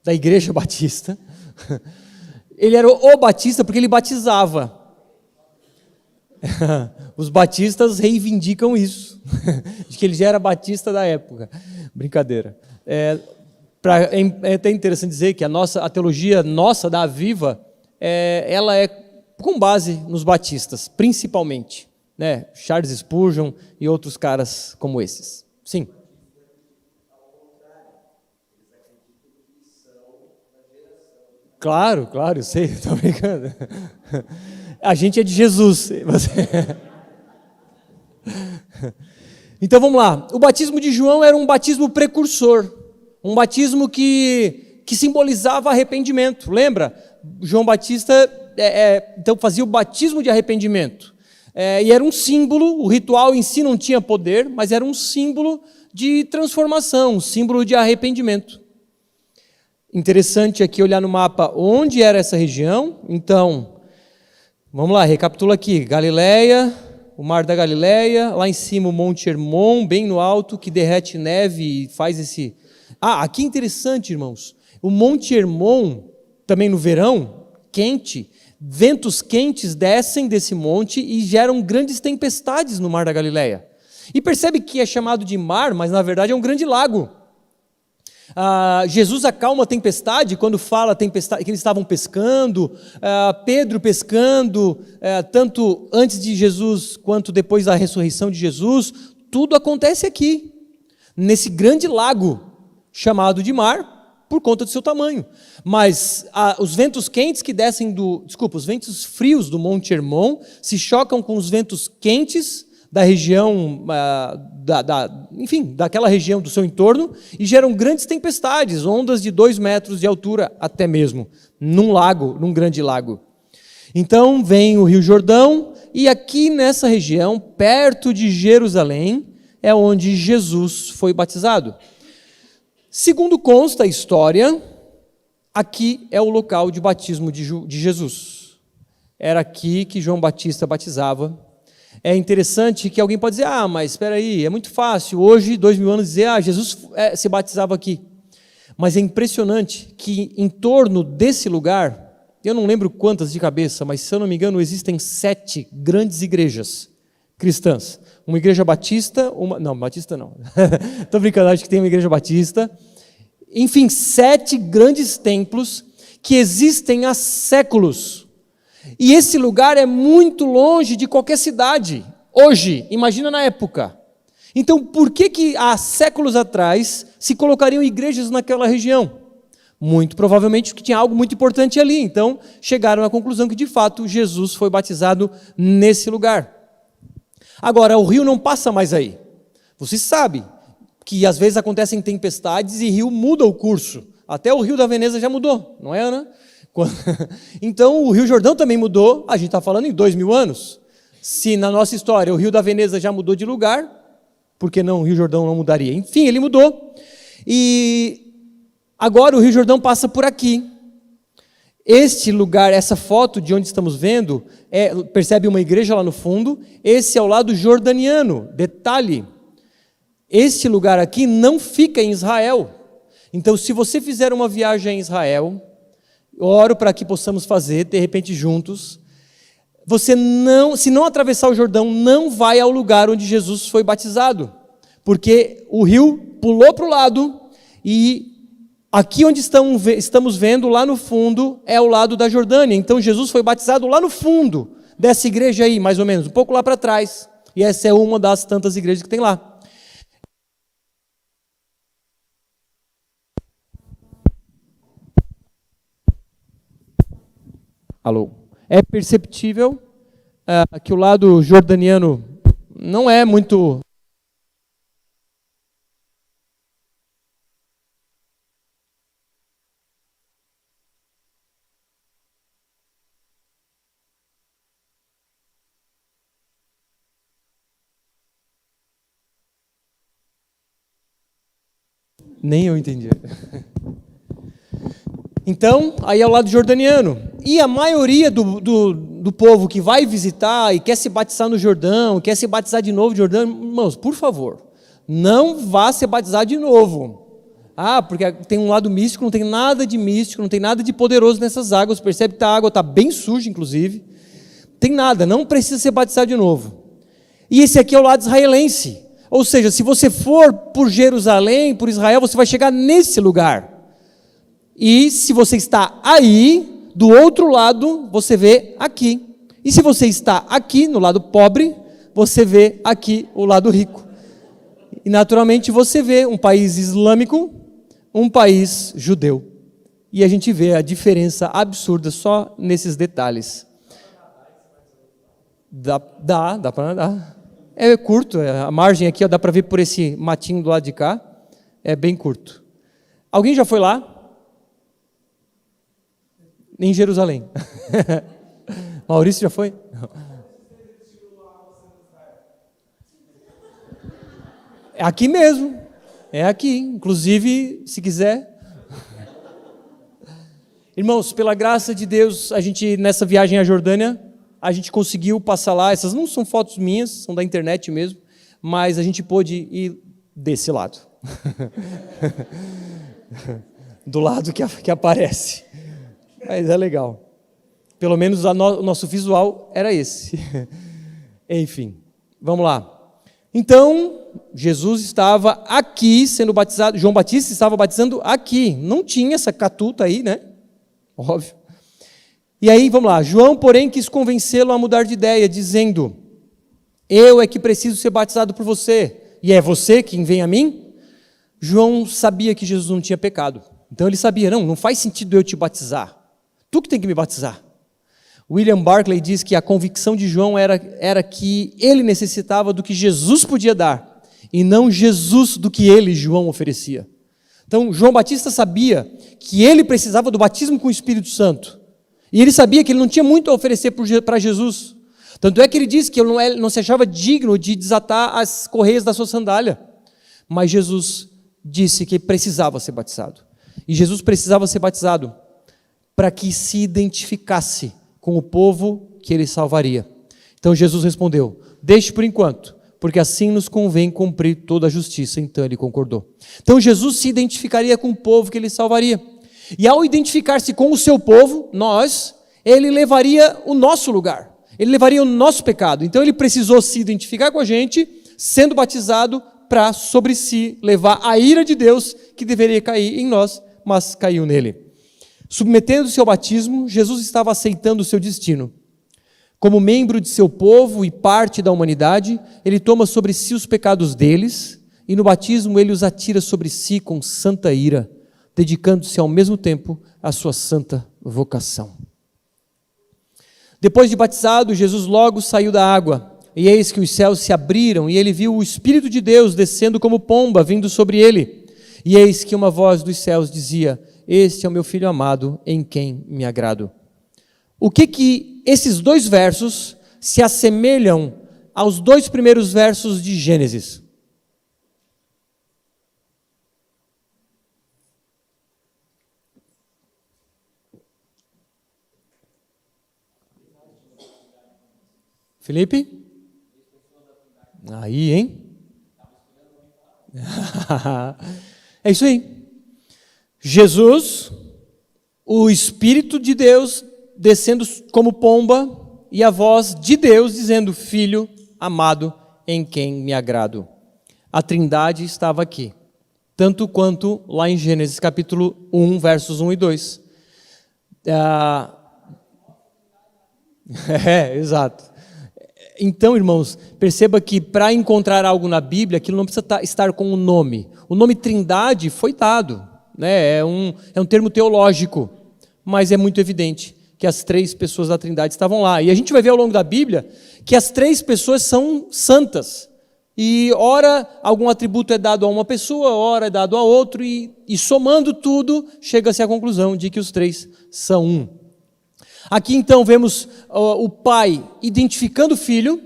da igreja batista, ele era o batista porque ele batizava. Os batistas reivindicam isso, de que ele já era batista da época. Brincadeira. É até interessante dizer que a teologia nossa, da Aviva, ela é com base nos batistas, principalmente, né? Charles Spurgeon e outros caras como esses. Sim. Claro, eu sei, estou brincando. A gente é de Jesus. Então vamos lá. O batismo de João era um batismo precursor, um batismo que simbolizava arrependimento. Lembra? João Batista então fazia o batismo de arrependimento. E era um símbolo, o ritual em si não tinha poder, mas era um símbolo de transformação, um símbolo de arrependimento. Interessante aqui olhar no mapa onde era essa região. Então, vamos lá, recapitula aqui. Galileia, o Mar da Galileia, lá em cima o Monte Hermon, bem no alto, que derrete neve e faz esse... aqui é interessante, irmãos. O Monte Hermon, também no verão, quente, ventos quentes descem desse monte e geram grandes tempestades no Mar da Galileia. E percebe que é chamado de mar, mas na verdade é um grande lago. Jesus acalma a tempestade quando fala tempestade, que eles estavam pescando, Pedro pescando, tanto antes de Jesus quanto depois da ressurreição de Jesus, tudo acontece aqui, nesse grande lago chamado de mar, por conta do seu tamanho. Mas os ventos quentes que descem os ventos frios do Monte Hermon se chocam com os ventos quentes da região, enfim, daquela região do seu entorno, e geram grandes tempestades, ondas de 2 metros de altura, até mesmo, num grande lago. Então vem o Rio Jordão, e aqui nessa região, perto de Jerusalém, é onde Jesus foi batizado. Segundo consta a história, aqui é o local de batismo de Jesus. Era aqui que João Batista batizava. É interessante que alguém pode dizer, mas espera aí, é muito fácil, hoje, 2000 anos, dizer, Jesus se batizava aqui. Mas é impressionante que em torno desse lugar, eu não lembro quantas de cabeça, mas se eu não me engano, existem 7 grandes igrejas cristãs. Uma igreja batista, batista não, estou brincando, acho que tem uma igreja batista. Enfim, 7 grandes templos que existem há séculos. E esse lugar é muito longe de qualquer cidade, hoje, imagina na época. Então, por que há séculos atrás se colocariam igrejas naquela região? Muito provavelmente porque tinha algo muito importante ali. Então, chegaram à conclusão que, de fato, Jesus foi batizado nesse lugar. Agora, o rio não passa mais aí. Você sabe que às vezes acontecem tempestades e o rio muda o curso. Até o Rio da Veneza já mudou, não é, Ana? Então, o Rio Jordão também mudou, a gente está falando em 2000 anos. Se na nossa história o Rio da Veneza já mudou de lugar, por que não o Rio Jordão não mudaria? Enfim, ele mudou. E agora o Rio Jordão passa por aqui. Este lugar, essa foto de onde estamos vendo, percebe uma igreja lá no fundo, esse é o lado jordaniano. Detalhe, este lugar aqui não fica em Israel. Então, se você fizer uma viagem a Israel, oro para que possamos fazer, de repente juntos, se não atravessar o Jordão, não vai ao lugar onde Jesus foi batizado, porque o rio pulou para o lado E aqui onde estamos vendo, lá no fundo, é o lado da Jordânia. Então Jesus foi batizado lá no fundo dessa igreja aí, mais ou menos, um pouco lá para trás. E essa é uma das tantas igrejas que tem lá. Alô? É perceptível que o lado jordaniano não é muito... Nem eu entendi. Então, aí é o lado jordaniano. E a maioria do povo que vai visitar e quer se batizar no Jordão, quer se batizar de novo no Jordão, irmãos, por favor, não vá se batizar de novo. Porque tem um lado místico, não tem nada de místico, não tem nada de poderoso nessas águas. Percebe que a água está bem suja, inclusive. Tem nada, não precisa ser batizado de novo. E esse aqui é o lado israelense. Ou seja, se você for por Jerusalém, por Israel, você vai chegar nesse lugar. E se você está aí, do outro lado, você vê aqui. E se você está aqui, no lado pobre, você vê aqui o lado rico. E naturalmente você vê um país islâmico, um país judeu. E a gente vê a diferença absurda só nesses detalhes. Dá para nadar. É curto, a margem aqui, ó, dá para ver por esse matinho do lado de cá. É bem curto. Alguém já foi lá? Em Jerusalém. Maurício já foi? É aqui mesmo. É aqui. Inclusive, se quiser. Irmãos, pela graça de Deus, a gente, nessa viagem à Jordânia, a gente conseguiu passar lá. Essas não são fotos minhas, são da internet mesmo. Mas a gente pôde ir desse lado. Do lado que aparece. Mas é legal. Pelo menos o nosso visual era esse. Enfim, vamos lá. Então, Jesus estava aqui sendo batizado, João Batista estava batizando aqui. Não tinha essa catuta aí, né? Óbvio. E aí, vamos lá. João, porém, quis convencê-lo a mudar de ideia, dizendo: eu é que preciso ser batizado por você, e é você quem vem a mim? João sabia que Jesus não tinha pecado. Então ele sabia, não faz sentido eu te batizar. Tu que tem que me batizar. William Barclay diz que a convicção de João era que ele necessitava do que Jesus podia dar, e não Jesus do que ele, João, oferecia. Então João Batista sabia que ele precisava do batismo com o Espírito Santo, e ele sabia que ele não tinha muito a oferecer para Jesus. Tanto é que ele disse que ele não se achava digno de desatar as correias da sua sandália. Mas Jesus disse que precisava ser batizado. E Jesus precisava ser batizado para que se identificasse com o povo que ele salvaria. Então Jesus respondeu: deixe por enquanto, porque assim nos convém cumprir toda a justiça. Então ele concordou. Então Jesus se identificaria com o povo que ele salvaria. E ao identificar-se com o seu povo, ele levaria o nosso lugar. Ele levaria o nosso pecado. Então ele precisou se identificar com a gente, sendo batizado, para sobre si levar a ira de Deus que deveria cair em nós, mas caiu nele. Submetendo-se ao batismo, Jesus estava aceitando o seu destino. Como membro de seu povo e parte da humanidade, ele toma sobre si os pecados deles, e no batismo ele os atira sobre si com santa ira, dedicando-se ao mesmo tempo à sua santa vocação. Depois de batizado, Jesus logo saiu da água, e eis que os céus se abriram, e ele viu o Espírito de Deus descendo como pomba, vindo sobre ele. E eis que uma voz dos céus dizia: este é o meu Filho amado, em quem me agrado. O que esses dois versos se assemelham aos dois primeiros versos de Gênesis? Felipe? Aí, hein? É isso aí. Jesus, o Espírito de Deus descendo como pomba, e a voz de Deus dizendo: Filho amado, em quem me agrado. A Trindade estava aqui. tanto quanto lá em Gênesis capítulo 1, versos 1 e 2. Exato. Então, irmãos, perceba que para encontrar algo na Bíblia, aquilo não precisa estar com um nome. O nome Trindade foi dado, né? É um termo teológico, mas é muito evidente que as três pessoas da Trindade estavam lá. E a gente vai ver ao longo da Bíblia que as três pessoas são santas. E ora algum atributo é dado a uma pessoa, ora é dado a outro, e somando tudo, chega-se à conclusão de que os três são um. Aqui então vemos o Pai identificando o Filho,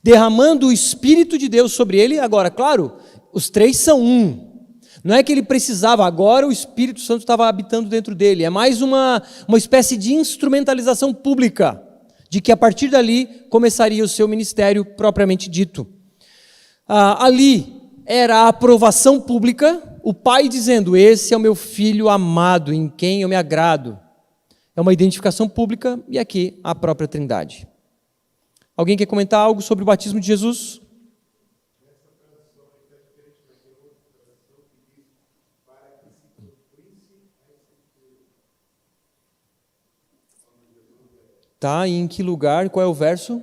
derramando o Espírito de Deus sobre ele. Agora, claro, os três são um. Não é que ele precisava, agora o Espírito Santo estava habitando dentro dele. É mais uma espécie de instrumentalização pública, de que a partir dali começaria o seu ministério propriamente dito. Ali era a aprovação pública, o Pai dizendo: esse é o meu Filho amado, em quem eu me agrado. É uma identificação pública, e aqui a própria Trindade. Alguém quer comentar algo sobre o batismo de Jesus? Tá, e em que lugar? Qual é o verso?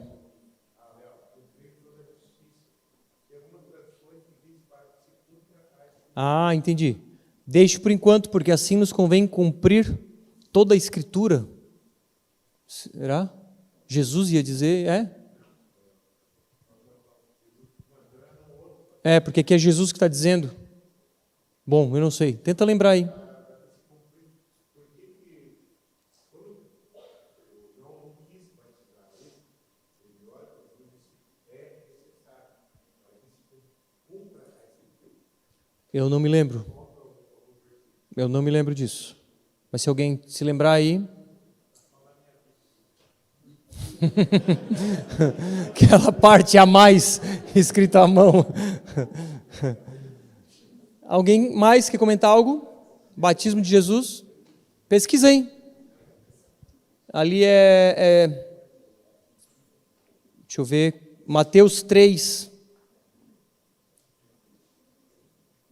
Entendi. Deixe por enquanto, porque assim nos convém cumprir toda a Escritura. Será? Jesus ia dizer, porque aqui é Jesus que está dizendo. Bom, eu não sei. Tenta lembrar aí. Eu não me lembro. Eu não me lembro disso. Mas se alguém se lembrar aí... Aquela parte a mais escrita à mão. Alguém mais quer comentar algo? Batismo de Jesus? Pesquisem. Ali deixa eu ver, Mateus 3.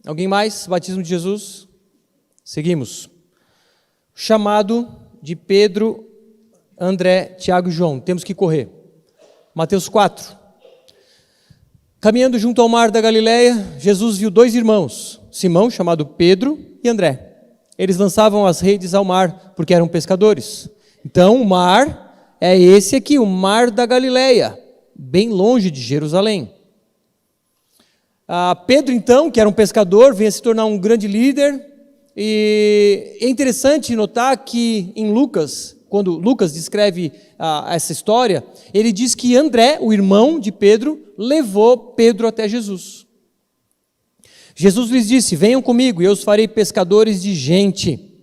Alguém mais? Batismo de Jesus? Seguimos. Chamado de Pedro, André, Tiago e João. Temos que correr. Mateus 4. Caminhando junto ao mar da Galileia, Jesus viu dois irmãos, Simão, chamado Pedro, e André. Eles lançavam as redes ao mar, porque eram pescadores. Então, o mar é esse aqui, o mar da Galileia, bem longe de Jerusalém. Pedro, então, que era um pescador, vinha se tornar um grande líder. E é interessante notar que em Lucas, quando Lucas descreve essa história, ele diz que André, o irmão de Pedro, levou Pedro até Jesus. Jesus lhes disse: venham comigo e eu os farei pescadores de gente.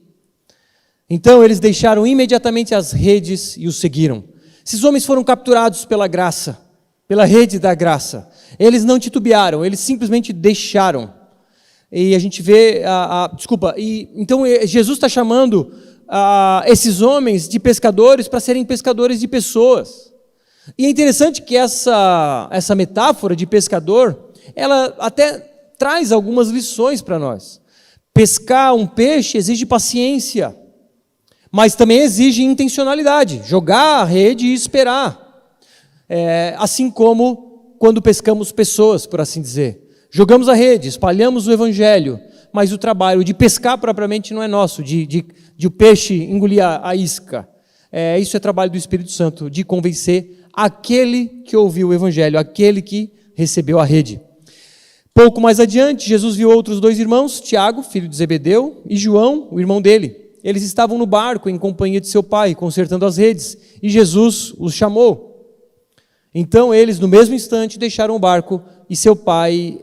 Então eles deixaram imediatamente as redes e os seguiram. Esses homens foram capturados pela graça, pela rede da graça. Eles não titubearam, eles simplesmente deixaram. E a gente vê, então Jesus está chamando esses homens de pescadores para serem pescadores de pessoas. E é interessante que essa metáfora de pescador, ela até traz algumas lições para nós. Pescar um peixe exige paciência, mas também exige intencionalidade, jogar a rede e esperar. Assim como quando pescamos pessoas, por assim dizer. Jogamos a rede, espalhamos o evangelho, mas o trabalho de pescar propriamente não é nosso, de o peixe engolir a isca. Isso é trabalho do Espírito Santo, de convencer aquele que ouviu o evangelho, aquele que recebeu a rede. Pouco mais adiante, Jesus viu outros dois irmãos, Tiago, filho de Zebedeu, e João, o irmão dele. Eles estavam no barco em companhia de seu pai, consertando as redes, e Jesus os chamou. Então eles, no mesmo instante, deixaram o barco e seu pai,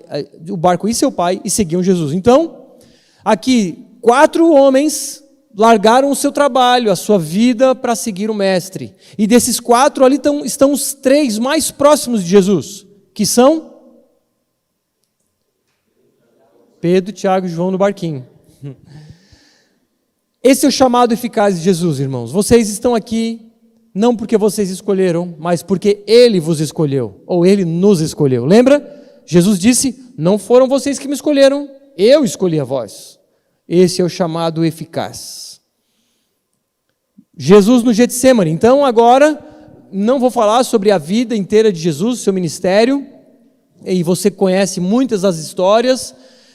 e seguiam Jesus. Então, aqui, 4 homens largaram o seu trabalho, a sua vida, para seguir o mestre. E desses 4, ali estão os 3 mais próximos de Jesus, que são Pedro, Tiago e João no barquinho. Esse é o chamado eficaz de Jesus, irmãos. Vocês estão aqui não porque vocês escolheram, mas porque Ele vos escolheu, ou Ele nos escolheu. Lembra? Jesus disse: não foram vocês que me escolheram, eu escolhi a vós. Esse é o chamado eficaz. Jesus no Getsemane. Então agora, não vou falar sobre a vida inteira de Jesus, seu ministério, e você conhece muitas das histórias,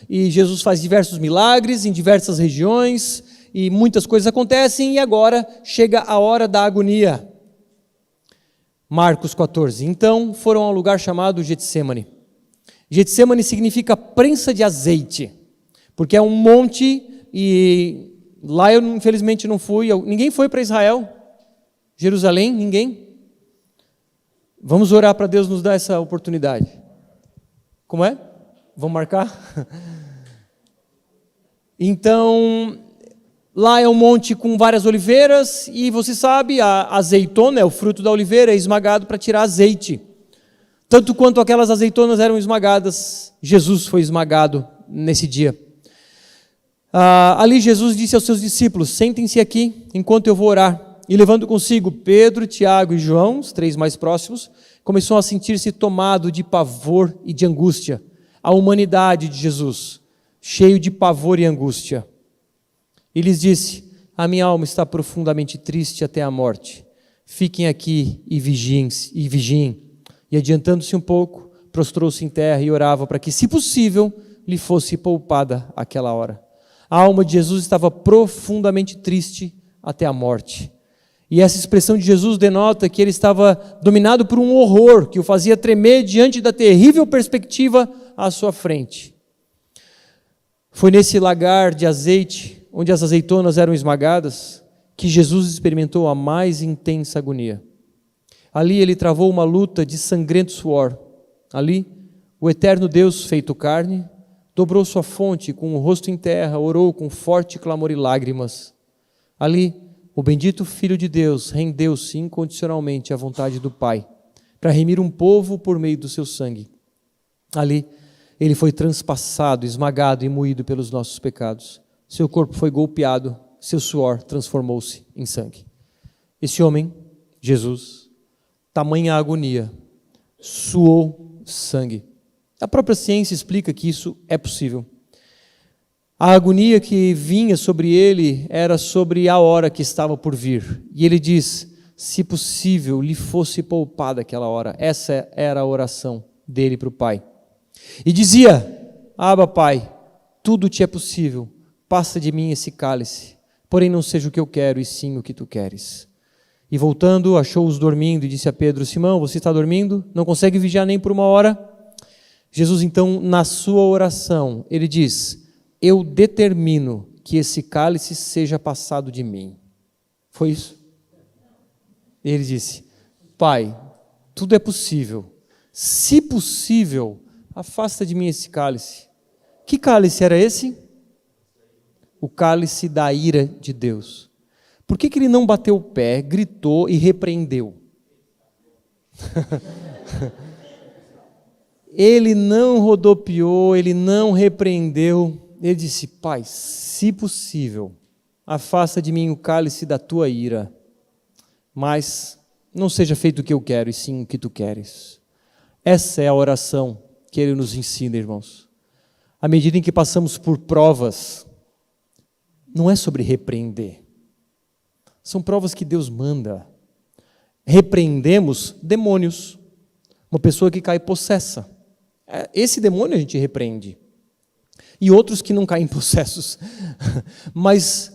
e Jesus faz diversos milagres em diversas regiões, e muitas coisas acontecem, e agora chega a hora da agonia. Marcos 14. Então foram a um lugar chamado Getsemane. Getsemane significa prensa de azeite, porque é um monte, e lá eu infelizmente não fui. Ninguém foi para Israel? Jerusalém? Ninguém? Vamos orar para Deus nos dar essa oportunidade. Como é? Vamos marcar? Então, lá é um monte com várias oliveiras, e você sabe, a azeitona, o fruto da oliveira, é esmagado para tirar azeite. Tanto quanto aquelas azeitonas eram esmagadas, Jesus foi esmagado nesse dia. Ali Jesus disse aos seus discípulos: sentem-se aqui enquanto eu vou orar. E levando consigo Pedro, Tiago e João, os 3 mais próximos, começou a sentir-se tomado de pavor e de angústia. A humanidade de Jesus, cheio de pavor e angústia. E lhes disse: a minha alma está profundamente triste até a morte. Fiquem aqui e vigiem. E adiantando-se um pouco, prostrou-se em terra e orava para que, se possível, lhe fosse poupada aquela hora. A alma de Jesus estava profundamente triste até a morte. E essa expressão de Jesus denota que ele estava dominado por um horror que o fazia tremer diante da terrível perspectiva à sua frente. Foi nesse lagar de azeite, onde as azeitonas eram esmagadas, que Jesus experimentou a mais intensa agonia. Ali ele travou uma luta de sangrento suor. Ali, o eterno Deus feito carne, dobrou sua fonte com o rosto em terra, orou com forte clamor e lágrimas. Ali, o bendito Filho de Deus rendeu-se incondicionalmente à vontade do Pai, para remir um povo por meio do seu sangue. Ali, ele foi transpassado, esmagado e moído pelos nossos pecados. Seu corpo foi golpeado, seu suor transformou-se em sangue. Esse homem, Jesus, tamanha agonia, suou sangue. A própria ciência explica que isso é possível. A agonia que vinha sobre ele era sobre a hora que estava por vir. E ele diz: se possível, lhe fosse poupada aquela hora. Essa era a oração dele para o Pai. E dizia: Abba, Pai, tudo te é possível, passa de mim esse cálice, porém não seja o que eu quero, e sim o que tu queres. E voltando, achou-os dormindo e disse a Pedro: Simão, você está dormindo? Não consegue vigiar nem por uma hora? Jesus então, na sua oração, ele diz: eu determino que esse cálice seja passado de mim. Foi isso? Ele disse: Pai, tudo é possível, se possível, afasta de mim esse cálice. Que cálice era esse? O cálice da ira de Deus. Por que ele não bateu o pé, gritou e repreendeu? Ele não rodopiou, ele não repreendeu. Ele disse: Pai, se possível, afasta de mim o cálice da tua ira, mas não seja feito o que eu quero, e sim o que tu queres. Essa é a oração que ele nos ensina, irmãos. À medida em que passamos por provas, não é sobre repreender. São provas que Deus manda. Repreendemos demônios. Uma pessoa que cai possessa. Esse demônio a gente repreende. E outros que não caem possessos. Mas,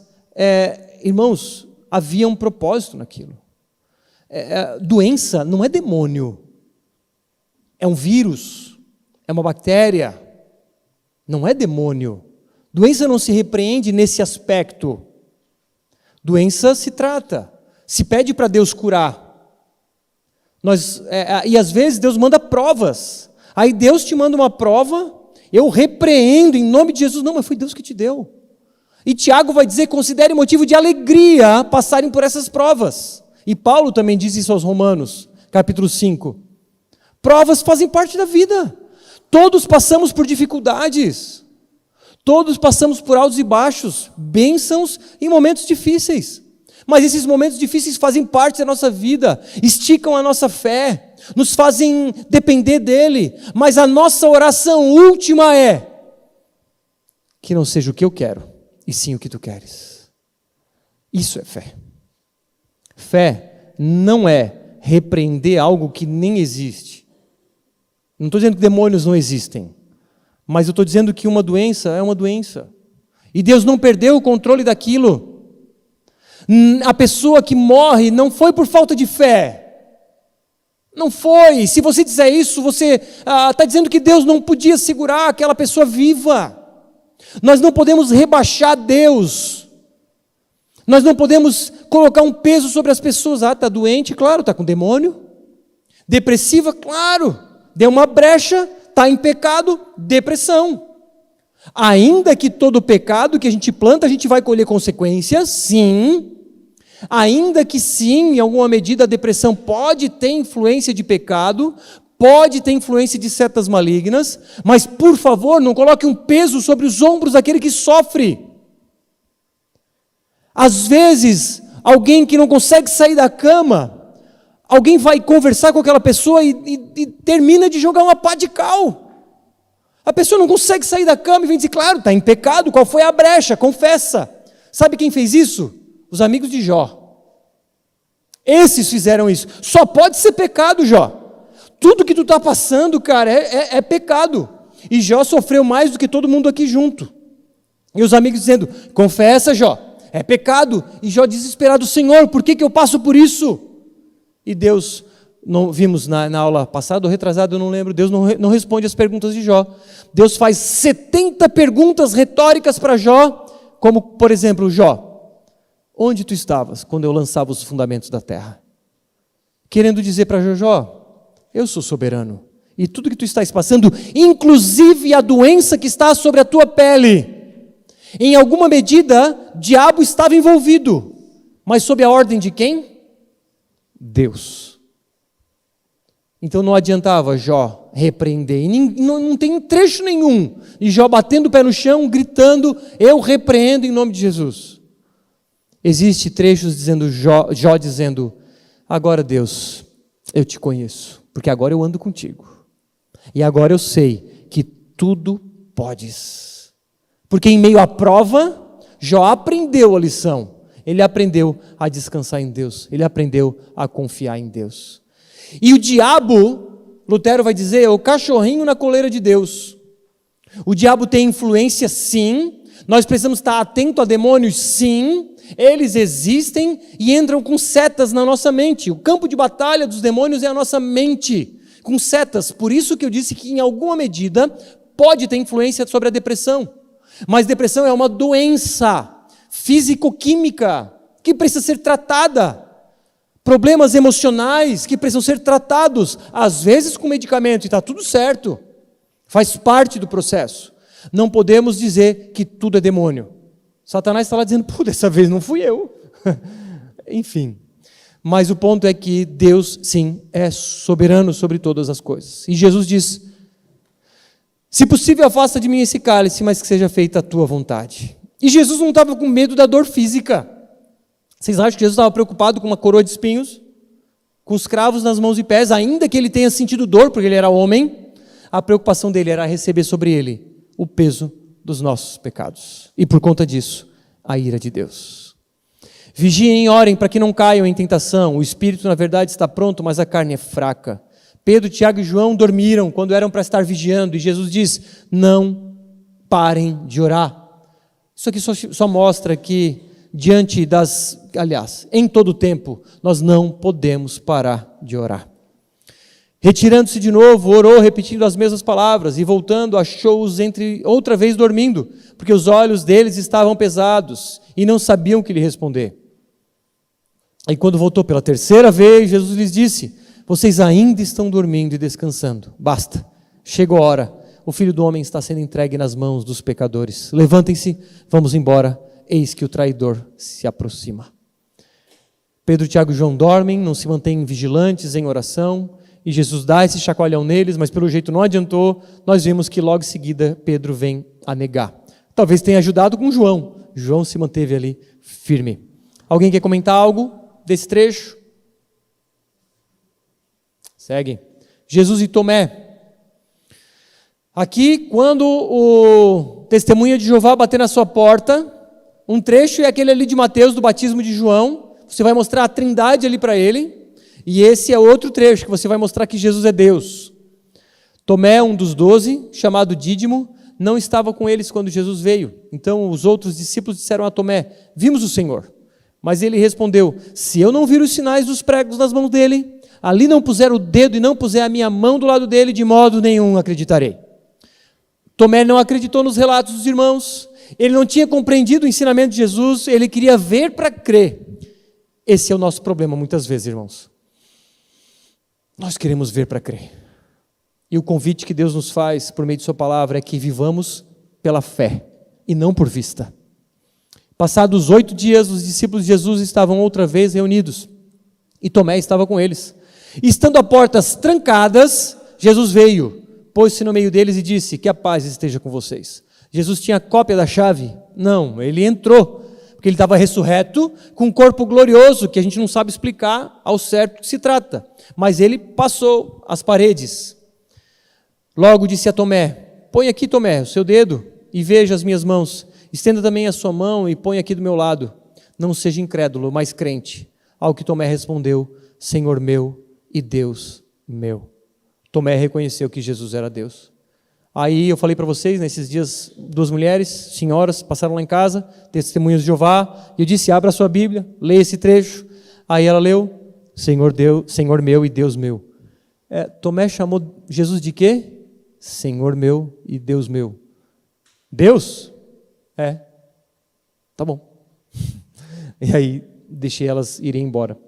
irmãos, havia um propósito naquilo. Doença não é demônio. É um vírus. É uma bactéria. Não é demônio. Doença não se repreende nesse aspecto. Doença se trata, se pede para Deus curar. E às vezes Deus manda provas. Aí Deus te manda uma prova, eu repreendo em nome de Jesus. Não, mas foi Deus que te deu. E Tiago vai dizer: considere motivo de alegria passarem por essas provas. E Paulo também diz isso aos Romanos, capítulo 5. Provas fazem parte da vida. Todos passamos por dificuldades. Todos passamos por altos e baixos, bênçãos em momentos difíceis. Mas esses momentos difíceis fazem parte da nossa vida, esticam a nossa fé, nos fazem depender dele. Mas a nossa oração última é: que não seja o que eu quero, e sim o que tu queres. Isso é fé. Fé não é repreender algo que nem existe. Não estou dizendo que demônios não existem, mas eu estou dizendo que uma doença é uma doença. E Deus não perdeu o controle daquilo. A pessoa que morre não foi por falta de fé. Não foi. Se você disser isso, você está dizendo que Deus não podia segurar aquela pessoa viva. Nós não podemos rebaixar Deus. Nós não podemos colocar um peso sobre as pessoas. Está doente? Claro, está com demônio. Depressiva? Claro. Deu uma brecha, está em pecado, depressão. Ainda que todo pecado que a gente planta, a gente vai colher consequências, sim. Ainda que sim, em alguma medida a depressão pode ter influência de pecado, pode ter influência de setas malignas, mas por favor, não coloque um peso sobre os ombros daquele que sofre. Às vezes, alguém que não consegue sair da cama, alguém vai conversar com aquela pessoa e termina de jogar uma pá de cal. A pessoa não consegue sair da cama e vem dizer, claro, está em pecado, qual foi a brecha? Confessa. Sabe quem fez isso? Os amigos de Jó. Esses fizeram isso. Só pode ser pecado, Jó. Tudo que tu está passando, cara, é pecado. E Jó sofreu mais do que todo mundo aqui junto. E os amigos dizendo, confessa, Jó, é pecado. E Jó desesperado, Senhor, por que eu passo por isso? E Deus, não vimos na aula passada ou retrasada, eu não lembro, Deus não responde as perguntas de Jó. Deus faz 70 perguntas retóricas para Jó, como, por exemplo, Jó, onde tu estavas quando eu lançava os fundamentos da terra? Querendo dizer para Jó, eu sou soberano, e tudo que tu estás passando, inclusive a doença que está sobre a tua pele, em alguma medida, diabo estava envolvido, mas sob a ordem de quem? Deus. Então não adiantava Jó repreender, e não tem trecho nenhum, e Jó batendo o pé no chão, gritando, eu repreendo em nome de Jesus. Existe trechos dizendo Jó dizendo, agora Deus, eu te conheço, porque agora eu ando contigo, e agora eu sei que tudo podes, porque em meio à prova, Jó aprendeu a lição, ele aprendeu a descansar em Deus, ele aprendeu a confiar em Deus. E o diabo, Lutero vai dizer, é o cachorrinho na coleira de Deus. O diabo tem influência, sim, nós precisamos estar atento a demônios, sim, eles existem e entram com setas na nossa mente. O campo de batalha dos demônios é a nossa mente, com setas. Por isso que eu disse que em alguma medida pode ter influência sobre a depressão. Mas depressão é uma doença físico-química que precisa ser tratada. Problemas emocionais que precisam ser tratados, às vezes com medicamento, e está tudo certo. Faz parte do processo. Não podemos dizer que tudo é demônio. Satanás está lá dizendo, dessa vez não fui eu. Enfim. Mas o ponto é que Deus, sim, é soberano sobre todas as coisas. E Jesus diz, se possível, afasta de mim esse cálice, mas que seja feita a tua vontade. E Jesus não estava com medo da dor física. Vocês acham que Jesus estava preocupado com uma coroa de espinhos? Com os cravos nas mãos e pés, ainda que ele tenha sentido dor, porque ele era homem, a preocupação dele era receber sobre ele o peso dos nossos pecados. E por conta disso, a ira de Deus. Vigiem e orem para que não caiam em tentação. O espírito, na verdade, está pronto, mas a carne é fraca. Pedro, Tiago e João dormiram quando eram para estar vigiando. E Jesus diz, não parem de orar. Isso aqui só mostra que em todo tempo, nós não podemos parar de orar. Retirando-se de novo, orou, repetindo as mesmas palavras, e voltando, achou-os outra vez dormindo, porque os olhos deles estavam pesados, e não sabiam o que lhe responder. E quando voltou pela terceira vez, Jesus lhes disse, vocês ainda estão dormindo e descansando, basta, chegou a hora, o Filho do Homem está sendo entregue nas mãos dos pecadores, levantem-se, vamos embora, eis que o traidor se aproxima. Pedro, Tiago e João dormem, não se mantêm vigilantes em oração, e Jesus dá esse chacoalhão neles, mas pelo jeito não adiantou, nós vimos que logo em seguida Pedro vem a negar. Talvez tenha ajudado com João, João se manteve ali firme. Alguém quer comentar algo desse trecho? Segue. Jesus e Tomé. Aqui, quando o testemunha de Jeová bater na sua porta, um trecho é aquele ali de Mateus, do batismo de João, você vai mostrar a trindade ali para ele, e esse é outro trecho que você vai mostrar que Jesus é Deus. Tomé, um dos 12, chamado Dídimo, não estava com eles quando Jesus veio. Então os outros discípulos disseram a Tomé: vimos o Senhor. Mas ele respondeu: se eu não vir os sinais dos pregos nas mãos dele, ali não puser o dedo e não puser a minha mão do lado dele, de modo nenhum acreditarei. Tomé não acreditou nos relatos dos irmãos, ele não tinha compreendido o ensinamento de Jesus, ele queria ver para crer. Esse é o nosso problema muitas vezes, irmãos. Nós queremos ver para crer. E o convite que Deus nos faz por meio de sua palavra é que vivamos pela fé e não por vista. Passados 8 dias, os discípulos de Jesus estavam outra vez reunidos e Tomé estava com eles. E estando a portas trancadas, Jesus veio, pôs-se no meio deles e disse: que a paz esteja com vocês. Jesus tinha cópia da chave? Não, ele entrou, porque ele estava ressurreto, com um corpo glorioso, que a gente não sabe explicar ao certo o que se trata. Mas ele passou as paredes. Logo disse a Tomé: põe aqui, Tomé, o seu dedo e veja as minhas mãos. Estenda também a sua mão e põe aqui do meu lado. Não seja incrédulo, mas crente. Ao que Tomé respondeu: Senhor meu e Deus meu. Tomé reconheceu que Jesus era Deus. Aí eu falei para vocês, nesses dias, 2 mulheres, senhoras, passaram lá em casa, testemunhas de Jeová, e eu disse: abra a sua Bíblia, leia esse trecho. Aí ela leu: Senhor meu e Deus meu. Tomé chamou Jesus de quê? Senhor meu e Deus meu. Deus? Tá bom. E aí deixei elas irem embora.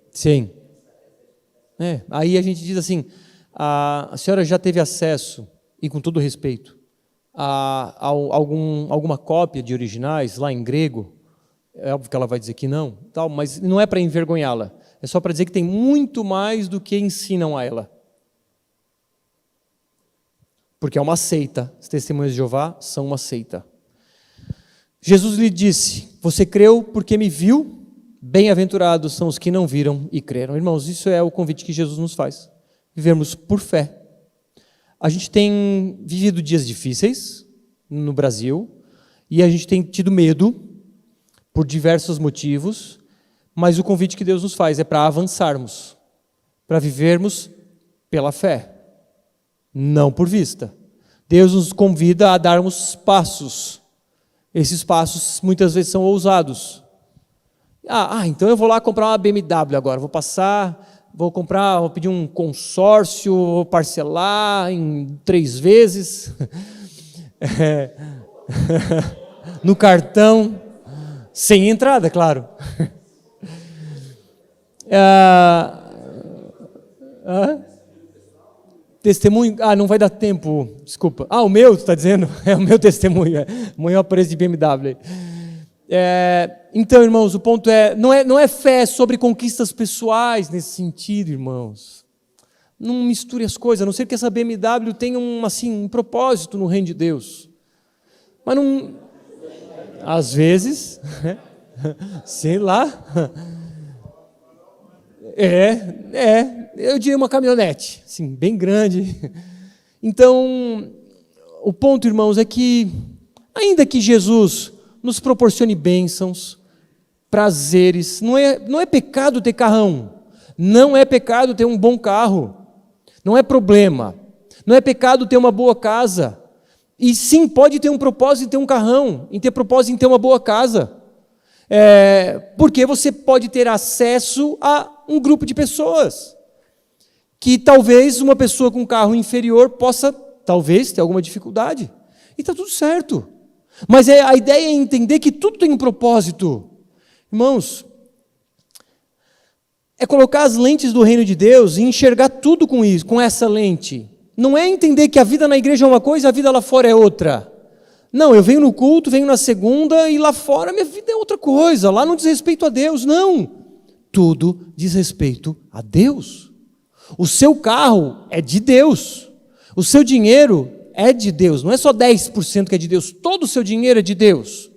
Sim. Aí a gente diz assim: a senhora já teve acesso, e com todo respeito, a alguma cópia de originais lá em grego? É óbvio que ela vai dizer que não, mas não é para envergonhá-la, é só para dizer que tem muito mais do que ensinam a ela. Porque é uma seita, as testemunhas de Jeová são uma seita. Jesus lhe disse: você creu porque me viu? Bem-aventurados são os que não viram e creram. Irmãos, isso é o convite que Jesus nos faz, vivermos por fé. A gente tem vivido dias difíceis no Brasil, e a gente tem tido medo, por diversos motivos, mas o convite que Deus nos faz é para avançarmos, para vivermos pela fé, não por vista. Deus nos convida a darmos passos. Esses passos muitas vezes são ousados. Então eu vou lá comprar uma BMW agora, vou pedir um consórcio, vou parcelar em 3 vezes, no cartão, sem entrada, claro. Testemunho, não vai dar tempo, desculpa. O meu, tu está dizendo? É o meu testemunho, amanhã eu apareço de BMW. Então, irmãos, o ponto não é fé sobre conquistas pessoais nesse sentido, irmãos. Não misture as coisas, a não ser que essa BMW tenha um propósito no reino de Deus. Mas não... Às vezes, sei lá, eu diria uma caminhonete, assim, bem grande. Então, o ponto, irmãos, é que, ainda que Jesus nos proporcione bênçãos, prazeres, não é pecado ter carrão, não é pecado ter um bom carro, não é problema, não é pecado ter uma boa casa. E sim, pode ter um propósito em ter um carrão, em ter propósito em ter uma boa casa. Porque você pode ter acesso a um grupo de pessoas, que talvez uma pessoa com um carro inferior possa, talvez, ter alguma dificuldade. E está tudo certo. Mas a ideia é entender que tudo tem um propósito. Irmãos, é colocar as lentes do reino de Deus e enxergar tudo com isso, com essa lente. Não é entender que a vida na igreja é uma coisa e a vida lá fora é outra. Não, eu venho no culto, venho na segunda e lá fora minha vida é outra coisa. Lá não diz respeito a Deus, não. Tudo diz respeito a Deus. O seu carro é de Deus. O seu dinheiro é de Deus. Não é só 10% que é de Deus. Todo o seu dinheiro é de Deus.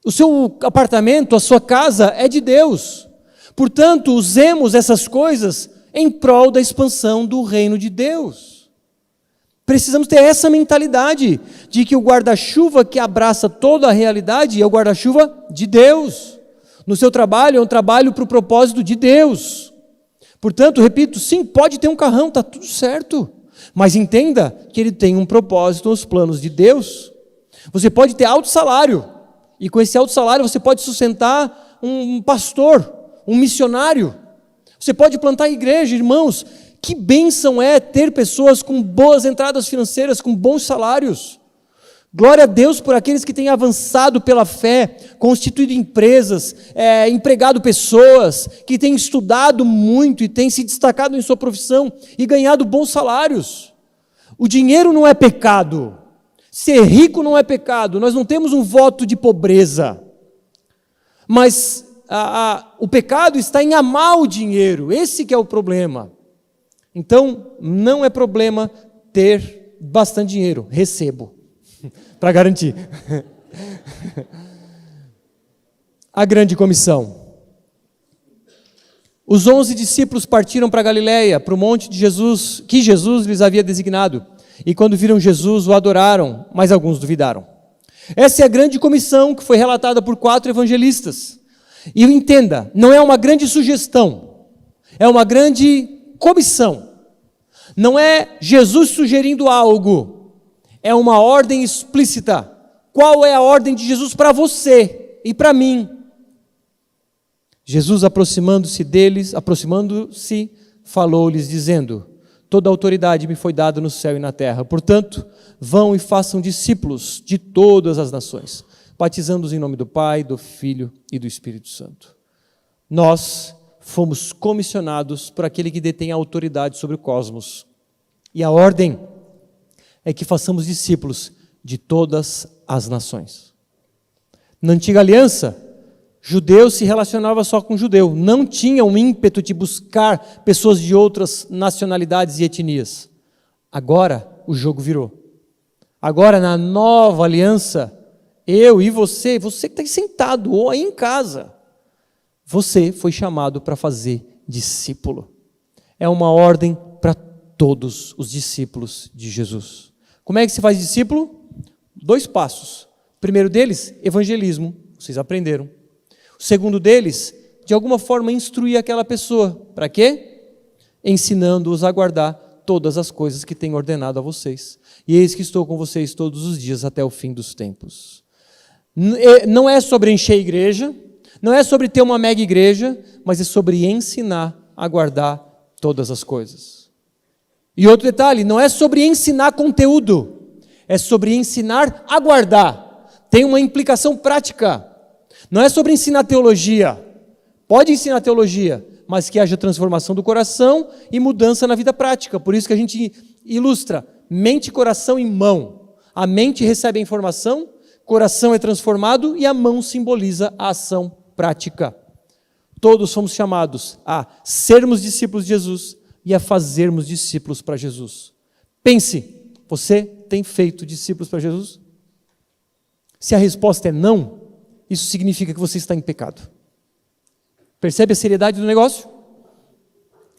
O seu apartamento, a sua casa é de Deus. Portanto, usemos essas coisas em prol da expansão do reino de Deus. Precisamos ter essa mentalidade de que o guarda-chuva que abraça toda a realidade é o guarda-chuva de Deus. No seu trabalho, é um trabalho para o propósito de Deus. Portanto, repito, sim, pode ter um carrão, está tudo certo. Mas entenda que ele tem um propósito nos planos de Deus. Você pode ter alto salário, e com esse alto salário você pode sustentar um pastor, um missionário. Você pode plantar igreja, irmãos. Que bênção é ter pessoas com boas entradas financeiras, com bons salários. Glória a Deus por aqueles que têm avançado pela fé, constituído empresas, empregado pessoas, que têm estudado muito e têm se destacado em sua profissão e ganhado bons salários. O dinheiro não é pecado. Ser rico não é pecado. Nós não temos um voto de pobreza. Mas o pecado está em amar o dinheiro. Esse que é o problema. Então, não é problema ter bastante dinheiro. Recebo. Para garantir. A grande comissão. Os 11 discípulos partiram para Galiléia, para o monte de Jesus, que Jesus lhes havia designado. E quando viram Jesus, o adoraram, mas alguns duvidaram. Essa é a grande comissão que foi relatada por 4 evangelistas. E entenda, não é uma grande sugestão, é uma grande comissão. Não é Jesus sugerindo algo, é uma ordem explícita. Qual é a ordem de Jesus para você e para mim? Jesus, aproximando-se, falou-lhes dizendo: toda a autoridade me foi dada no céu e na terra. Portanto, vão e façam discípulos de todas as nações, batizando-os em nome do Pai, do Filho e do Espírito Santo. Nós fomos comissionados por aquele que detém a autoridade sobre o cosmos. E a ordem é que façamos discípulos de todas as nações. Na antiga aliança, judeu se relacionava só com judeu, não tinha um ímpeto de buscar pessoas de outras nacionalidades e etnias. Agora o jogo virou. Agora na nova aliança, eu e você que está aí sentado ou aí em casa, você foi chamado para fazer discípulo. É uma ordem para todos os discípulos de Jesus. Como é que se faz discípulo? 2 passos. O primeiro deles, evangelismo, vocês aprenderam. O segundo deles, de alguma forma instruir aquela pessoa. Para quê? Ensinando-os a guardar todas as coisas que tenho ordenado a vocês. E eis que estou com vocês todos os dias até o fim dos tempos. Não é sobre encher a igreja, não é sobre ter uma mega igreja, mas é sobre ensinar a guardar todas as coisas. E outro detalhe, não é sobre ensinar conteúdo, é sobre ensinar a guardar. Tem uma implicação prática. Não é sobre ensinar teologia. Pode ensinar teologia, mas que haja transformação do coração e mudança na vida prática. Por isso que a gente ilustra mente, coração e mão. A mente recebe a informação, coração é transformado e a mão simboliza a ação prática. Todos somos chamados a sermos discípulos de Jesus e a fazermos discípulos para Jesus. Pense, você tem feito discípulos para Jesus? Se a resposta é não, isso significa que você está em pecado. Percebe a seriedade do negócio?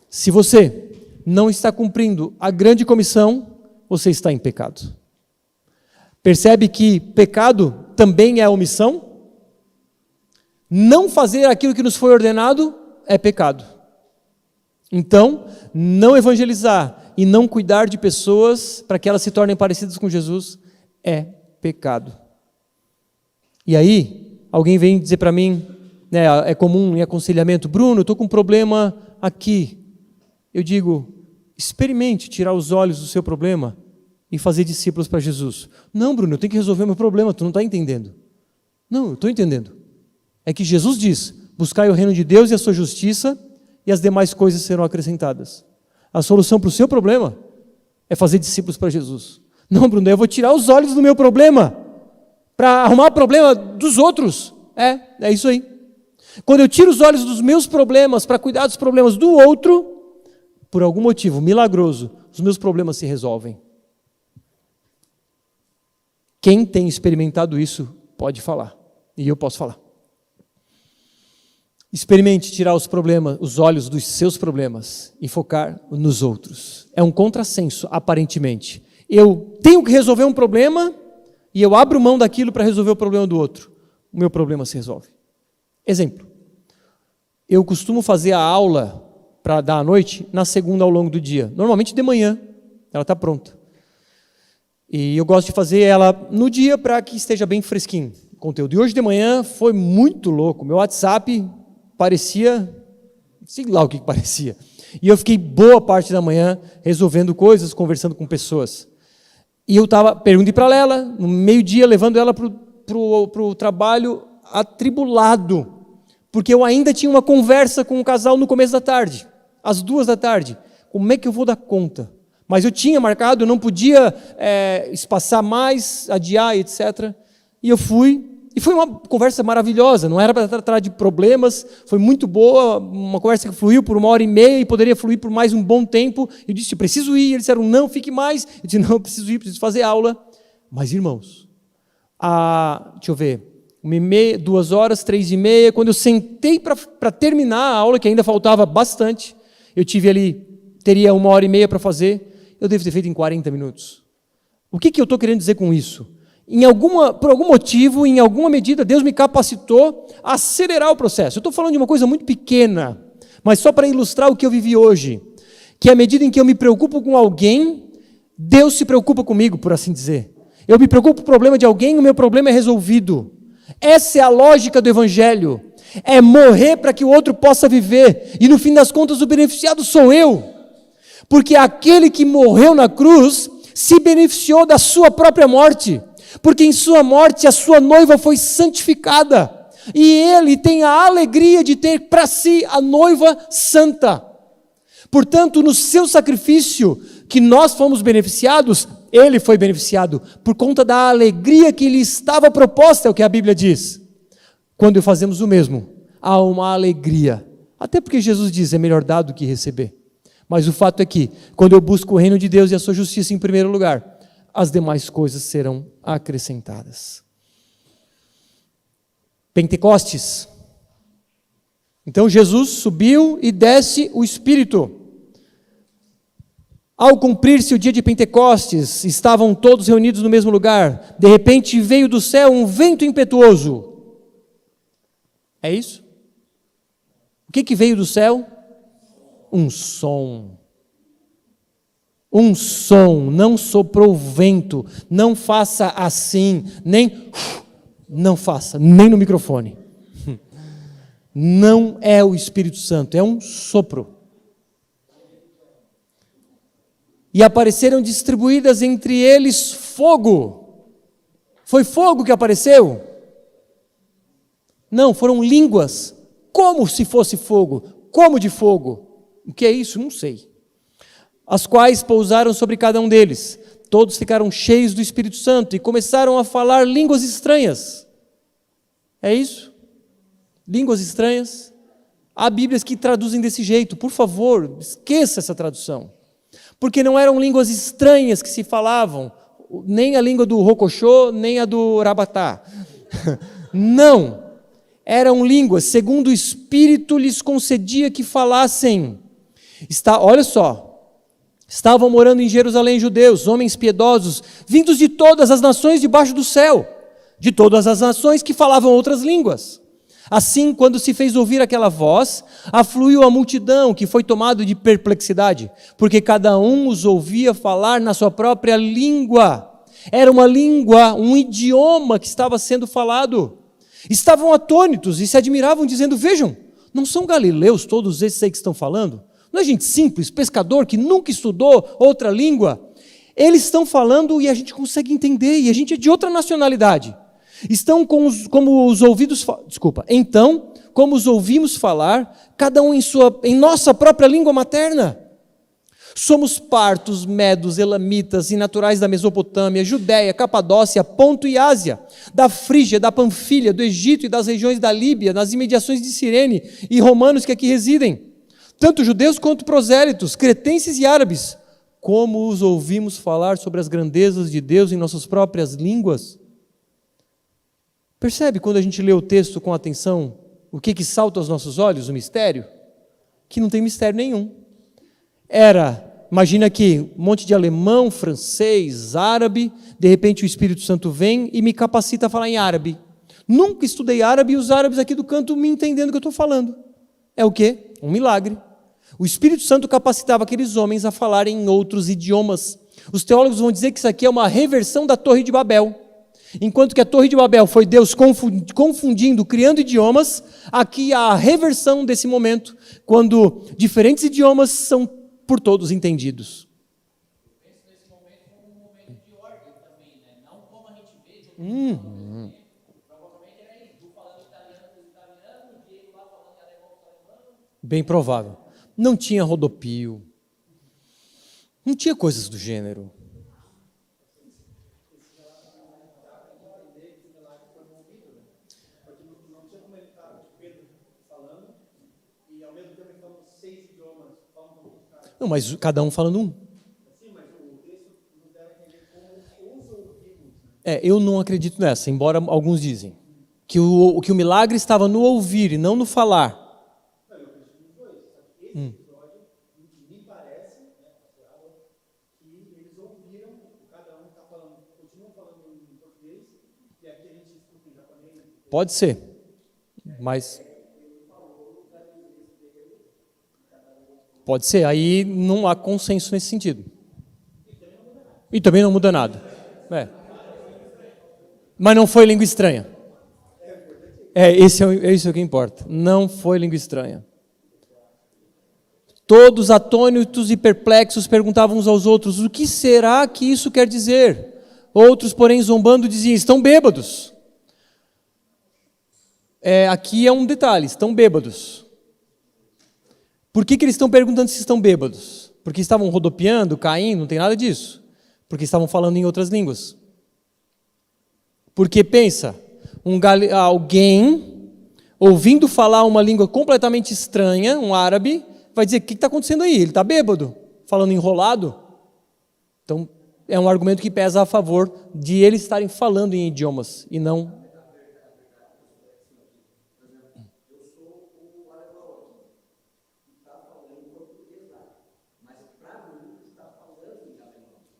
Se você não está cumprindo a grande comissão, você está em pecado. Percebe que pecado também é omissão? Não fazer aquilo que nos foi ordenado é pecado. Então, não evangelizar e não cuidar de pessoas para que elas se tornem parecidas com Jesus é pecado. E aí, alguém vem dizer para mim, né, é comum em aconselhamento, Bruno, eu estou com um problema aqui. Eu digo, experimente tirar os olhos do seu problema e fazer discípulos para Jesus. Não, Bruno, eu tenho que resolver meu problema, tu não está entendendo. Não, eu estou entendendo. É que Jesus diz, buscai o reino de Deus e a sua justiça, e as demais coisas serão acrescentadas. A solução para o seu problema é fazer discípulos para Jesus. Não, Bruno, eu vou tirar os olhos do meu problema para arrumar o problema dos outros. É isso aí. Quando eu tiro os olhos dos meus problemas para cuidar dos problemas do outro, por algum motivo milagroso, os meus problemas se resolvem. Quem tem experimentado isso, pode falar. E eu posso falar. Experimente tirar os olhos dos seus problemas e focar nos outros. É um contrassenso, aparentemente. Eu tenho que resolver um problema e eu abro mão daquilo para resolver o problema do outro. O meu problema se resolve. Exemplo. Eu costumo fazer a aula para dar à noite na segunda ao longo do dia. Normalmente de manhã, ela está pronta. E eu gosto de fazer ela no dia para que esteja bem fresquinho o conteúdo. E hoje de manhã foi muito louco. Meu WhatsApp parecia, sei lá o que parecia. E eu fiquei boa parte da manhã resolvendo coisas, conversando com pessoas. E eu perguntei para ela, no meio-dia, levando ela para o trabalho atribulado, porque eu ainda tinha uma conversa com o casal no começo da tarde, às 2 da tarde. Como é que eu vou dar conta? Mas eu tinha marcado, eu não podia espaçar mais, adiar, etc. E eu fui, e foi uma conversa maravilhosa, não era para tratar de problemas, foi muito boa, uma conversa que fluiu por 1h30 e poderia fluir por mais um bom tempo. Eu disse, eu preciso ir, eles disseram, não, fique mais. Eu disse, não, eu preciso ir, preciso fazer aula. Mas, irmãos, deixa eu ver, 1h30, 2h, 3h30, quando eu sentei para terminar a aula, que ainda faltava bastante, eu teria 1h30 para fazer, eu devo ter feito em 40 minutos. O que eu estou querendo dizer com isso? Por algum motivo, em alguma medida, Deus me capacitou a acelerar o processo. Eu estou falando de uma coisa muito pequena, mas só para ilustrar o que eu vivi hoje, que à medida em que eu me preocupo com alguém, Deus se preocupa comigo, por assim dizer. Eu me preocupo com o problema de alguém, o meu problema é resolvido. Essa é a lógica do Evangelho. É morrer para que o outro possa viver. E no fim das contas, o beneficiado sou eu. Porque aquele que morreu na cruz se beneficiou da sua própria morte. Porque em sua morte a sua noiva foi santificada. E ele tem a alegria de ter para si a noiva santa. Portanto, no seu sacrifício, que nós fomos beneficiados, ele foi beneficiado por conta da alegria que lhe estava proposta, é o que a Bíblia diz. Quando fazemos o mesmo, há uma alegria. Até porque Jesus diz, é melhor dar do que receber. Mas o fato é que, quando eu busco o reino de Deus e a sua justiça em primeiro lugar, as demais coisas serão acrescentadas. Pentecostes. Então Jesus subiu e desce o Espírito. Ao cumprir-se o dia de Pentecostes, estavam todos reunidos no mesmo lugar. De repente veio do céu um vento impetuoso. É isso? O que veio do céu? Um som. Um som, não soprou o vento, não faça assim, não faça, nem no microfone. Não é o Espírito Santo, é um sopro. E apareceram distribuídas entre eles fogo. Foi fogo que apareceu? Não, foram línguas, como se fosse fogo, como de fogo. O que é isso? Não sei. As quais pousaram sobre cada um deles. Todos ficaram cheios do Espírito Santo e começaram a falar línguas estranhas. É isso? Línguas estranhas. Há Bíblias que traduzem desse jeito. Por favor, esqueça essa tradução. Porque não eram línguas estranhas que se falavam, nem a língua do rocochô, nem a do rabatá. Não. Eram línguas, segundo o Espírito lhes concedia que falassem. Olha só. Estavam morando em Jerusalém judeus, homens piedosos, vindos de todas as nações debaixo do céu, de todas as nações que falavam outras línguas. Assim, quando se fez ouvir aquela voz, afluiu a multidão, que foi tomado de perplexidade, porque cada um os ouvia falar na sua própria língua. Era uma língua, um idioma que estava sendo falado. Estavam atônitos e se admiravam, dizendo, vejam, não são galileus todos esses aí que estão falando? Não é gente simples, pescador, que nunca estudou outra língua? Eles estão falando e a gente consegue entender, e a gente é de outra nacionalidade. Então, como os ouvimos falar, cada um em nossa própria língua materna. Somos partos, medos, elamitas e naturais da Mesopotâmia, Judéia, Capadócia, Ponto e Ásia, da Frígia, da Panfilha, do Egito e das regiões da Líbia, nas imediações de Cirene, e romanos que aqui residem, tanto judeus quanto prosélitos, cretenses e árabes, como os ouvimos falar sobre as grandezas de Deus em nossas próprias línguas. Percebe quando a gente lê o texto com atenção, o que salta aos nossos olhos, o mistério? Que não tem mistério nenhum. Imagina aqui, um monte de alemão, francês, árabe, de repente o Espírito Santo vem e me capacita a falar em árabe. Nunca estudei árabe e os árabes aqui do canto me entendendo o que eu estou falando. É o quê? Um milagre. O Espírito Santo capacitava aqueles homens a falarem em outros idiomas. Os teólogos vão dizer que isso aqui é uma reversão da Torre de Babel. Enquanto que a Torre de Babel foi Deus confundindo, criando idiomas, aqui há a reversão desse momento, quando diferentes idiomas são por todos entendidos. Eu penso nesse momento como um momento de ordem também, né? Não como a gente vê de outro provavelmente era isso, tu falando italiano com italiano, o Diego lá falando alemão com alemão. Bem provável. Não tinha rodopio. Não tinha coisas do gênero. Não, mas cada um falando um. Eu não acredito nessa, embora alguns dizem que o milagre estava no ouvir e não no falar. Não, eu acredito nos dois. Esse episódio me parece, que eles ouviram, cada um está falando, continua falando em português, e aqui a gente escuta em japonês. Pode ser, mas pode ser, aí não há consenso nesse sentido. E também não muda nada. Mas não foi língua estranha. Isso é o que importa. Não foi língua estranha. Todos atônitos e perplexos perguntavam uns aos outros: o que será que isso quer dizer? Outros, porém, zombando, diziam: estão bêbados. Aqui é um detalhe: estão bêbados. Por que eles estão perguntando se estão bêbados? Porque estavam rodopiando, caindo? Não tem nada disso. Porque estavam falando em outras línguas. Porque pensa, alguém ouvindo falar uma língua completamente estranha, um árabe, vai dizer: o que está acontecendo aí? Ele está bêbado, falando enrolado. Então, é um argumento que pesa a favor de eles estarem falando em idiomas e não...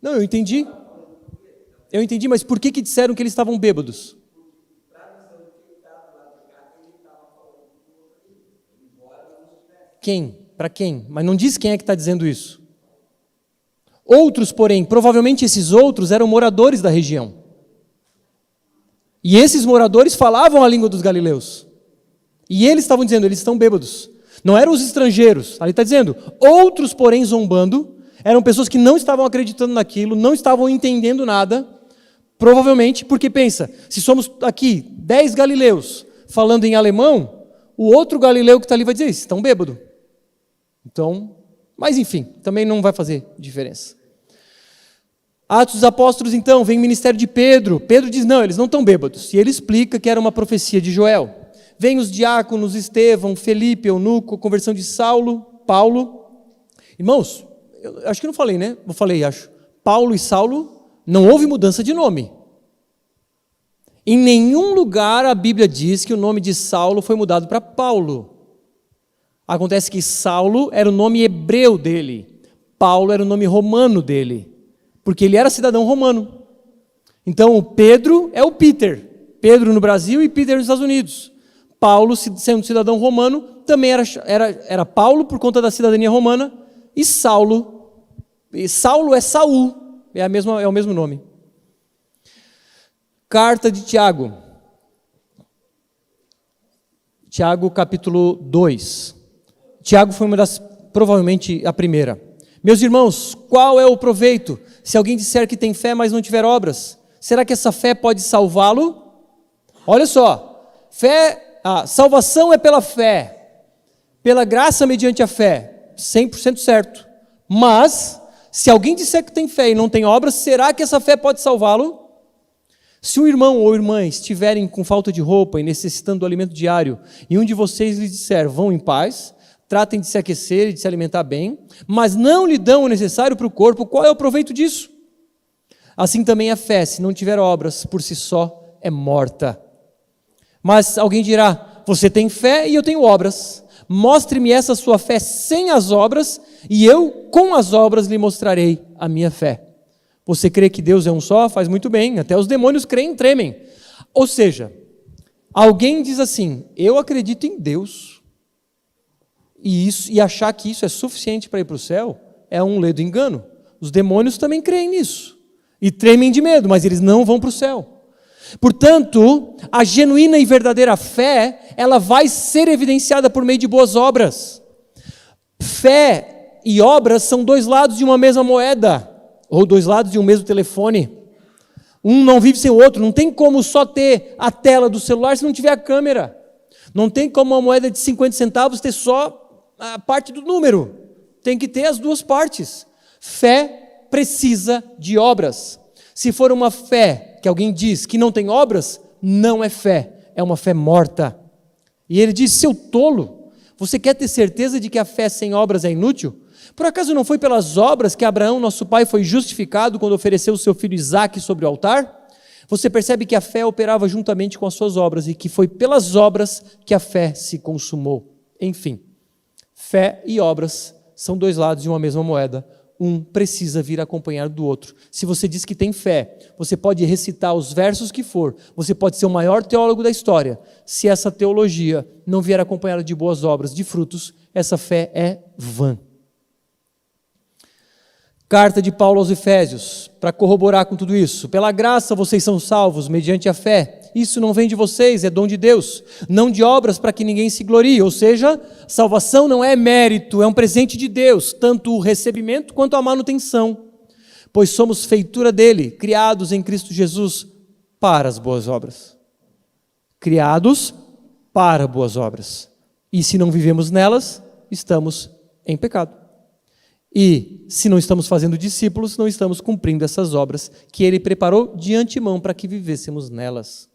Não, eu entendi. Mas por que disseram que eles estavam bêbados? Quem? Para quem? Mas não diz quem é que está dizendo isso. Outros, porém, provavelmente esses outros eram moradores da região. E esses moradores falavam a língua dos galileus. E eles estavam dizendo: eles estão bêbados. Não eram os estrangeiros. Ali está dizendo: outros, porém, zombando, eram pessoas que não estavam acreditando naquilo, não estavam entendendo nada, provavelmente porque pensa, se somos aqui 10 galileus falando em alemão, o outro galileu que está ali vai dizer: estão bêbados. Então, mas enfim, também não vai fazer diferença. Atos dos Apóstolos, então, vem o ministério de Pedro. Pedro diz: não, eles não estão bêbados. E ele explica que era uma profecia de Joel. Vem os diáconos, Estevão, Felipe, Eunuco, conversão de Saulo, Paulo. Irmãos, eu acho que não falei, né? Eu falei, acho. Paulo e Saulo, não houve mudança de nome. Em nenhum lugar a Bíblia diz que o nome de Saulo foi mudado para Paulo. Acontece que Saulo era o nome hebreu dele. Paulo era o nome romano dele. Porque ele era cidadão romano. Então o Pedro é o Peter. Pedro no Brasil e Peter nos Estados Unidos. Paulo, sendo cidadão romano, também era Paulo por conta da cidadania romana. E Saulo é Saul, é o mesmo nome. Carta de Tiago. Tiago capítulo 2. Tiago foi provavelmente a primeira. Meus irmãos, qual é o proveito se alguém disser que tem fé, mas não tiver obras? Será que essa fé pode salvá-lo? Olha só, salvação é pela fé, pela graça mediante a fé, 100% certo. Mas, se alguém disser que tem fé e não tem obras, será que essa fé pode salvá-lo? Se um irmão ou irmã estiverem com falta de roupa e necessitando do alimento diário, e um de vocês lhes disser: vão em paz, tratem de se aquecer e de se alimentar bem, mas não lhe dão o necessário para o corpo, qual é o proveito disso? Assim também a fé, se não tiver obras, por si só é morta. Mas alguém dirá: você tem fé e eu tenho obras. Mostre-me essa sua fé sem as obras, e eu, com as obras, lhe mostrarei a minha fé. Você crê que Deus é um só? Faz muito bem, até os demônios creem e tremem. Ou seja, alguém diz assim: eu acredito em Deus, e achar que isso é suficiente para ir para o céu é um ledo engano. Os demônios também creem nisso, e tremem de medo, mas eles não vão para o céu. Portanto, a genuína e verdadeira fé, ela vai ser evidenciada por meio de boas obras. Fé e obras são dois lados de uma mesma moeda, ou dois lados de um mesmo telefone. Um não vive sem o outro. Não tem como só ter a tela do celular se não tiver a câmera. Não tem como uma moeda de 50 centavos ter só a parte do número. Tem que ter as duas partes. Fé precisa de obras. Se for uma fé que alguém diz que não tem obras, não é fé, é uma fé morta. E ele diz: seu tolo, você quer ter certeza de que a fé sem obras é inútil? Por acaso não foi pelas obras que Abraão, nosso pai, foi justificado quando ofereceu o seu filho Isaque sobre o altar? Você percebe que a fé operava juntamente com as suas obras e que foi pelas obras que a fé se consumou. Enfim, fé e obras são dois lados de uma mesma moeda. Um precisa vir acompanhado do outro. Se você diz que tem fé, você pode recitar os versos que for, você pode ser o maior teólogo da história. Se essa teologia não vier acompanhada de boas obras, de frutos, essa fé é vã. Carta de Paulo aos Efésios, para corroborar com tudo isso. Pela graça vocês são salvos, mediante a fé. Isso não vem de vocês, é dom de Deus. Não de obras para que ninguém se glorie. Ou seja, salvação não é mérito, é um presente de Deus, tanto o recebimento quanto a manutenção. Pois somos feitura dele, criados em Cristo Jesus para as boas obras. Criados para boas obras. E se não vivemos nelas, estamos em pecado. E se não estamos fazendo discípulos, não estamos cumprindo essas obras que ele preparou de antemão para que vivêssemos nelas.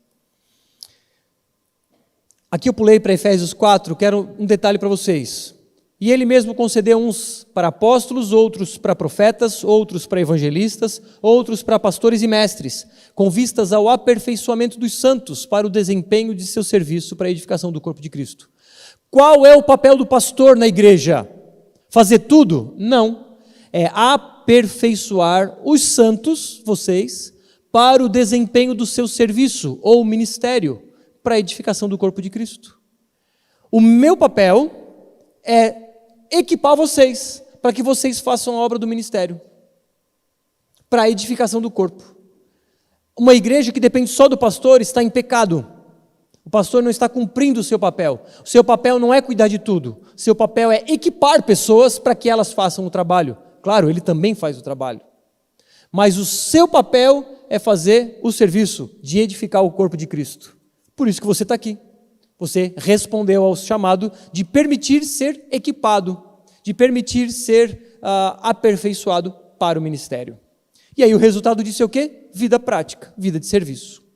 Aqui eu pulei para Efésios 4, quero um detalhe para vocês. E ele mesmo concedeu uns para apóstolos, outros para profetas, outros para evangelistas, outros para pastores e mestres, com vistas ao aperfeiçoamento dos santos para o desempenho de seu serviço para a edificação do corpo de Cristo. Qual é o papel do pastor na igreja? Fazer tudo? Não. É aperfeiçoar os santos, vocês, para o desempenho do seu serviço ou ministério para a edificação do corpo de Cristo. O meu papel é equipar vocês para que vocês façam a obra do ministério, para a edificação do corpo. Uma igreja que depende só do pastor está em pecado. O pastor não está cumprindo o seu papel. O seu papel não é cuidar de tudo. O seu papel é equipar pessoas para que elas façam o trabalho. Claro, ele também faz o trabalho. Mas o seu papel é fazer o serviço de edificar o corpo de Cristo. Por isso que você está aqui. Você respondeu ao chamado de permitir ser equipado, de permitir ser aperfeiçoado para o ministério. E aí o resultado disso é o quê? Vida prática, vida de serviço.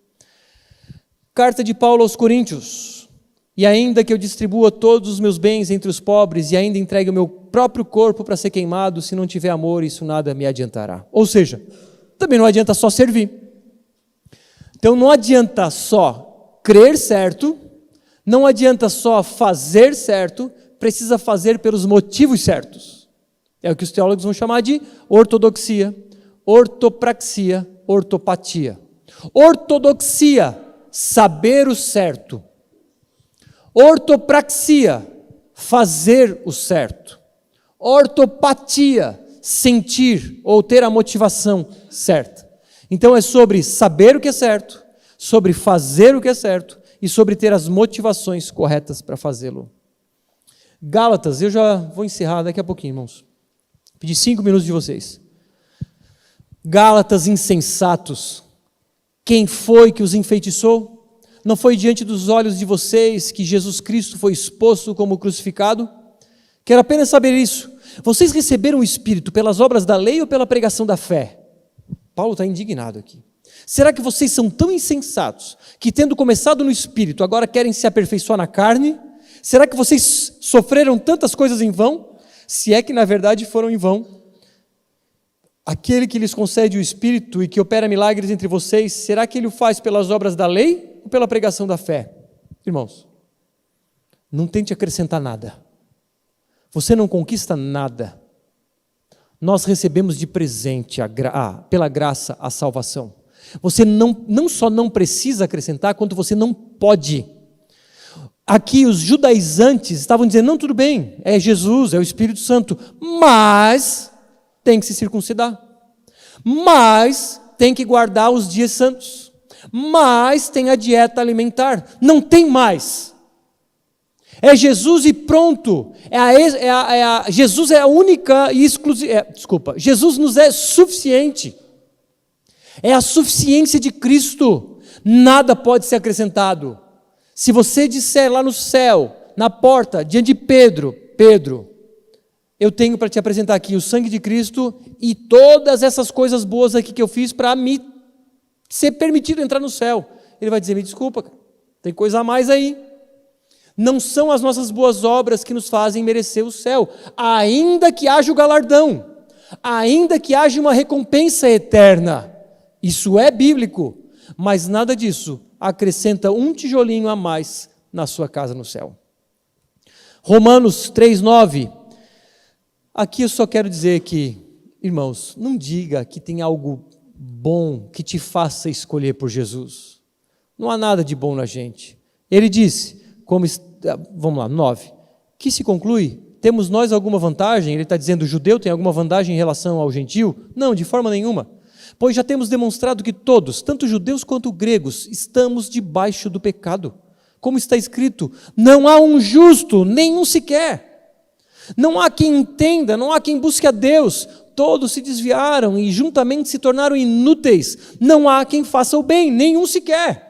Carta de Paulo aos Coríntios. E ainda que eu distribua todos os meus bens entre os pobres e ainda entregue o meu próprio corpo para ser queimado, se não tiver amor, isso nada me adiantará. Ou seja, também não adianta só servir. Então não adianta só crer certo, não adianta só fazer certo, precisa fazer pelos motivos certos. É o que os teólogos vão chamar de ortodoxia, ortopraxia, ortopatia. Ortodoxia, saber o certo. Ortopraxia, fazer o certo. Ortopatia, sentir ou ter a motivação certa. Então é sobre saber o que é certo, sobre fazer o que é certo e sobre ter as motivações corretas para fazê-lo. Gálatas, eu já vou encerrar daqui a pouquinho, irmãos. Pedi 5 minutos de vocês. Gálatas insensatos. Quem foi que os enfeitiçou? Não foi diante dos olhos de vocês que Jesus Cristo foi exposto como crucificado? Quero apenas saber isso. Vocês receberam o Espírito pelas obras da lei ou pela pregação da fé? Paulo está indignado aqui. Será que vocês são tão insensatos que, tendo começado no Espírito, agora querem se aperfeiçoar na carne? Será que vocês sofreram tantas coisas em vão? Se é que na verdade foram em vão. Aquele que lhes concede o Espírito e que opera milagres entre vocês, será que ele o faz pelas obras da lei ou pela pregação da fé? Irmãos, não tente acrescentar nada. Você não conquista nada. Nós recebemos de presente, pela graça, a salvação. Você não só não precisa acrescentar, quanto você não pode. Aqui os judaizantes estavam dizendo, não, tudo bem, é Jesus, é o Espírito Santo, mas tem que se circuncidar, mas tem que guardar os dias santos, mas tem a dieta alimentar, não tem mais. É Jesus e pronto. Jesus é a única e exclusiva. Jesus nos é suficiente. É a suficiência de Cristo. Nada pode ser acrescentado. Se você disser lá no céu, na porta, diante de Pedro, eu tenho para te apresentar aqui o sangue de Cristo e todas essas coisas boas aqui que eu fiz para me ser permitido entrar no céu. Ele vai dizer, me desculpa, tem coisa a mais aí. Não são as nossas boas obras que nos fazem merecer o céu, ainda que haja o galardão, ainda que haja uma recompensa eterna. Isso é bíblico, mas nada disso acrescenta um tijolinho a mais na sua casa no céu. Romanos 3:9. Aqui eu só quero dizer que, irmãos, não diga que tem algo bom que te faça escolher por Jesus. Não há nada de bom na gente. Ele disse, vamos lá, 9. Que se conclui? Temos nós alguma vantagem? Ele está dizendo, o judeu tem alguma vantagem em relação ao gentio? Não, de forma nenhuma. Pois já temos demonstrado que todos, tanto judeus quanto gregos, estamos debaixo do pecado. Como está escrito, não há um justo, nenhum sequer. Não há quem entenda, não há quem busque a Deus. Todos se desviaram e juntamente se tornaram inúteis. Não há quem faça o bem, nenhum sequer.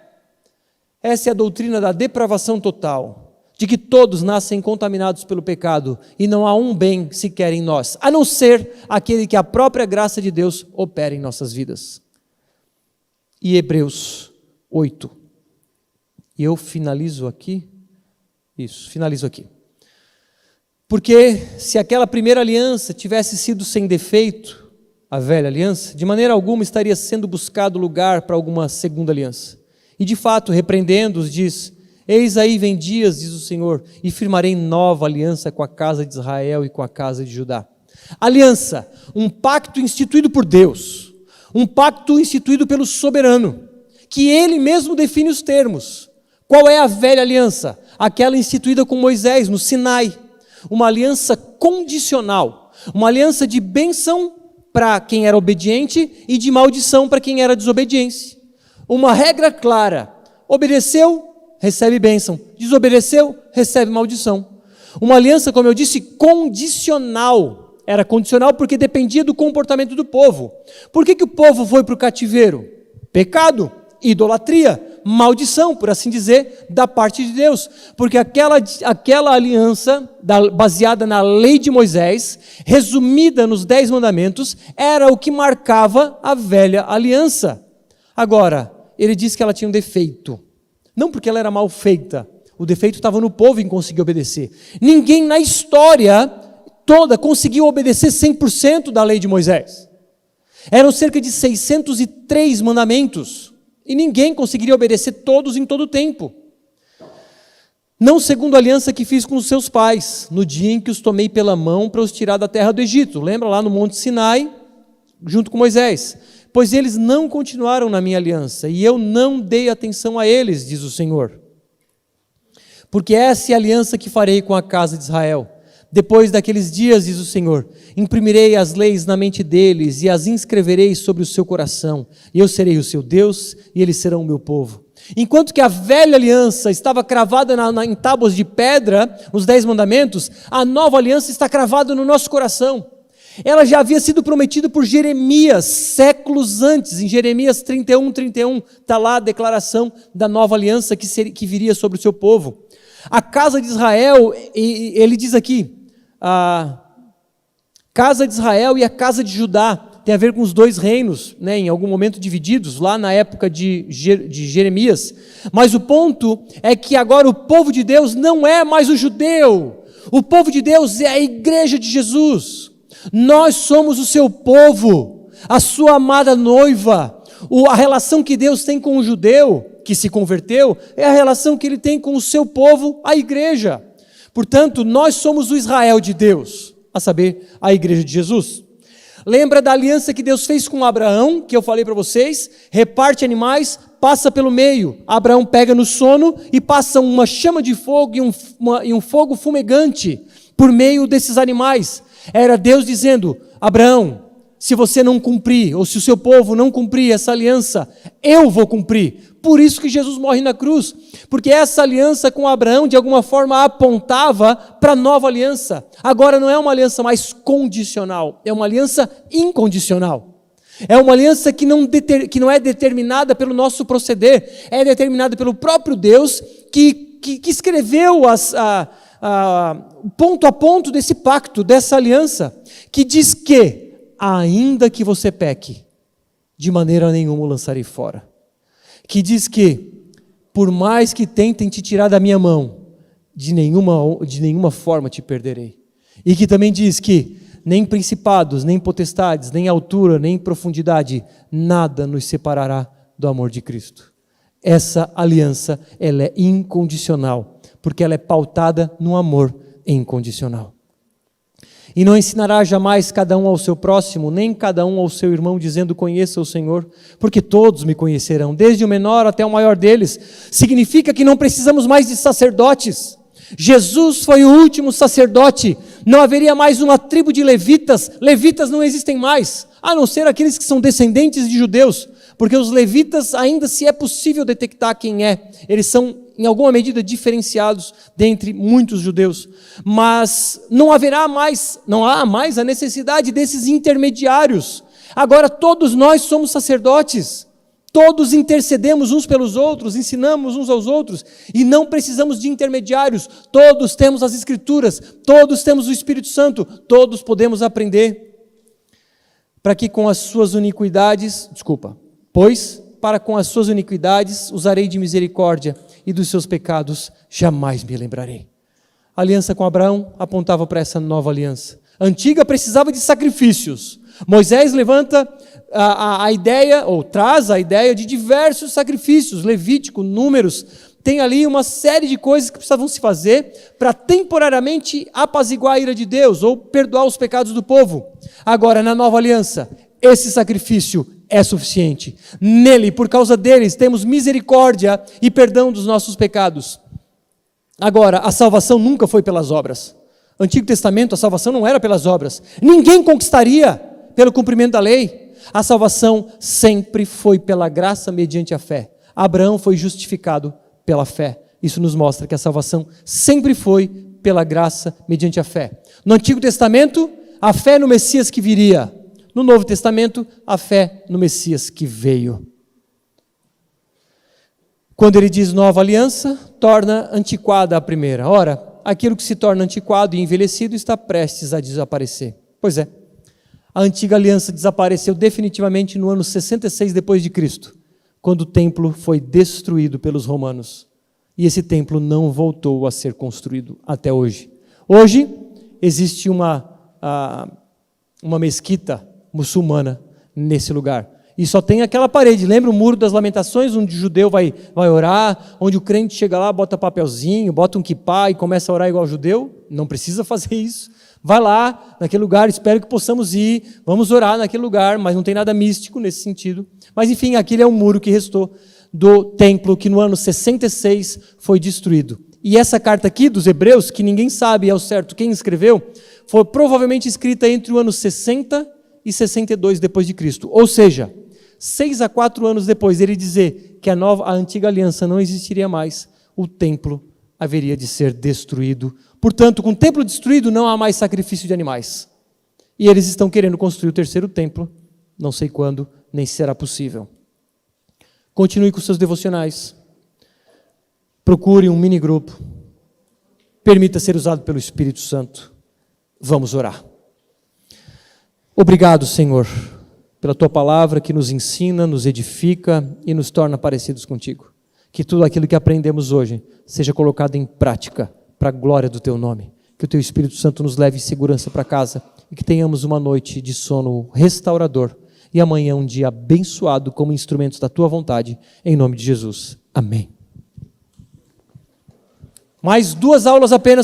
Essa é a doutrina da depravação total, de que todos nascem contaminados pelo pecado e não há um bem sequer em nós, a não ser aquele que a própria graça de Deus opera em nossas vidas. E Hebreus 8. E eu finalizo aqui. Porque se aquela primeira aliança tivesse sido sem defeito, a velha aliança, de maneira alguma estaria sendo buscado lugar para alguma segunda aliança. E de fato, repreendendo-os, diz, eis aí vem dias, diz o Senhor, e firmarei nova aliança com a casa de Israel e com a casa de Judá. Aliança, um pacto instituído por Deus, um pacto instituído pelo soberano, que ele mesmo define os termos. Qual é a velha aliança? Aquela instituída com Moisés no Sinai, uma aliança condicional, uma aliança de bênção para quem era obediente e de maldição para quem era desobediente. Uma regra clara, obedeceu, recebe bênção, desobedeceu, recebe maldição. Uma aliança, como eu disse, condicional. Era condicional porque dependia do comportamento do povo. Por que o povo foi para o cativeiro? Pecado, idolatria, maldição, por assim dizer, da parte de Deus. Porque aquela aliança, baseada na lei de Moisés, resumida nos 10 mandamentos, era o que marcava a velha aliança. Agora, ele diz que ela tinha um defeito. Não porque ela era mal feita. O defeito estava no povo em conseguir obedecer. Ninguém na história toda conseguiu obedecer 100% da lei de Moisés. Eram cerca de 603 mandamentos. E ninguém conseguiria obedecer todos em todo o tempo. Não segundo a aliança que fiz com os seus pais, no dia em que os tomei pela mão para os tirar da terra do Egito. Lembra lá no Monte Sinai, junto com Moisés? Pois eles não continuaram na minha aliança, e eu não dei atenção a eles, diz o Senhor. Porque essa é a aliança que farei com a casa de Israel. Depois daqueles dias, diz o Senhor, imprimirei as leis na mente deles, e as inscreverei sobre o seu coração, e eu serei o seu Deus, e eles serão o meu povo. Enquanto que a velha aliança estava cravada em tábuas de pedra, os 10 mandamentos, a nova aliança está cravada no nosso coração. Ela já havia sido prometida por Jeremias, séculos antes. Em Jeremias 31, está lá a declaração da nova aliança que viria sobre o seu povo. A casa de Israel, ele diz aqui, a casa de Israel e a casa de Judá, tem a ver com os dois reinos, né, em algum momento divididos, lá na época de Jeremias. Mas o ponto é que agora o povo de Deus não é mais o judeu. O povo de Deus é a igreja de Jesus. Nós somos o seu povo, a sua amada noiva. A relação que Deus tem com o judeu que se converteu, é a relação que ele tem com o seu povo, a igreja. Portanto, nós somos o Israel de Deus, a saber, a igreja de Jesus. Lembra da aliança que Deus fez com Abraão, que eu falei para vocês? Reparte animais, passa pelo meio. Abraão pega no sono e passa uma chama de fogo e um fogo fumegante por meio desses animais. Era Deus dizendo: Abraão, se você não cumprir, ou se o seu povo não cumprir essa aliança, eu vou cumprir. Por isso que Jesus morre na cruz, porque essa aliança com Abraão, de alguma forma, apontava para a nova aliança. Agora não é uma aliança mais condicional, é uma aliança incondicional. É uma aliança que não é determinada pelo nosso proceder, é determinada pelo próprio Deus, que escreveu ponto a ponto desse pacto, dessa aliança, que diz que, ainda que você peque, de maneira nenhuma o lançarei fora. Que diz que, por mais que tentem te tirar da minha mão, de nenhuma forma te perderei. E que também diz que nem principados, nem potestades, nem altura, nem profundidade, nada nos separará do amor de Cristo. Essa aliança, ela é incondicional, porque ela é pautada no amor incondicional. E não ensinará jamais cada um ao seu próximo, nem cada um ao seu irmão, dizendo: conheça o Senhor, porque todos me conhecerão, desde o menor até o maior deles. Significa que não precisamos mais de sacerdotes. Jesus foi o último sacerdote, não haveria mais uma tribo de levitas. Levitas não existem mais, a não ser aqueles que são descendentes de judeus, porque os levitas ainda se é possível detectar quem é, eles são em alguma medida diferenciados dentre muitos judeus, mas não há mais a necessidade desses intermediários. Agora todos nós somos sacerdotes, todos intercedemos uns pelos outros, ensinamos uns aos outros, e não precisamos de intermediários. Todos temos as Escrituras, todos temos o Espírito Santo, todos podemos aprender, para que com as suas iniquidades, para com as suas iniquidades usarei de misericórdia, e dos seus pecados jamais me lembrarei. A aliança com Abraão apontava para essa nova aliança. A antiga precisava de sacrifícios. Moisés levanta a ideia, ou traz a ideia de diversos sacrifícios. Levítico, Números, tem ali uma série de coisas que precisavam se fazer para temporariamente apaziguar a ira de Deus, ou perdoar os pecados do povo. Agora, na nova aliança, esse sacrifício é suficiente. Nele, por causa deles, temos misericórdia e perdão dos nossos pecados. Agora, a salvação nunca foi pelas obras. No Antigo Testamento, a salvação não era pelas obras. Ninguém conquistaria pelo cumprimento da lei. A salvação sempre foi pela graça mediante a fé. Abraão foi justificado pela fé. Isso nos mostra que a salvação sempre foi pela graça mediante a fé. No Antigo Testamento, a fé no Messias que viria. No Novo Testamento, a fé no Messias que veio. Quando ele diz nova aliança, torna antiquada a primeira. Ora, aquilo que se torna antiquado e envelhecido está prestes a desaparecer. Pois é, a antiga aliança desapareceu definitivamente no ano 66 depois de Cristo, quando o templo foi destruído pelos romanos. E esse templo não voltou a ser construído até hoje. Hoje, existe uma mesquita muçulmana nesse lugar, e só tem aquela parede. Lembra o Muro das Lamentações, onde o judeu vai orar, onde o crente chega lá, bota papelzinho, bota um quipá e começa a orar igual judeu? Não precisa fazer isso. Vai lá, naquele lugar, espero que possamos ir, vamos orar naquele lugar, mas não tem nada místico nesse sentido. Mas enfim, aquele é o muro que restou do templo, que no ano 66 foi destruído. E essa carta aqui dos Hebreus, que ninguém sabe ao certo quem escreveu, foi provavelmente escrita entre o ano 60 e 62 depois de Cristo. Ou seja, 6 a 4 anos depois ele dizer que a antiga aliança não existiria mais, o templo haveria de ser destruído. Portanto, com o templo destruído não há mais sacrifício de animais. E eles estão querendo construir o terceiro templo, não sei quando, nem se será possível. Continue com seus devocionais. Procure um mini grupo. Permita ser usado pelo Espírito Santo. Vamos orar. Obrigado, Senhor, pela Tua palavra que nos ensina, nos edifica e nos torna parecidos contigo. Que tudo aquilo que aprendemos hoje seja colocado em prática para a glória do Teu nome. Que o Teu Espírito Santo nos leve em segurança para casa e que tenhamos uma noite de sono restaurador e amanhã um dia abençoado como instrumentos da tua vontade, em nome de Jesus. Amém. Mais 2 aulas apenas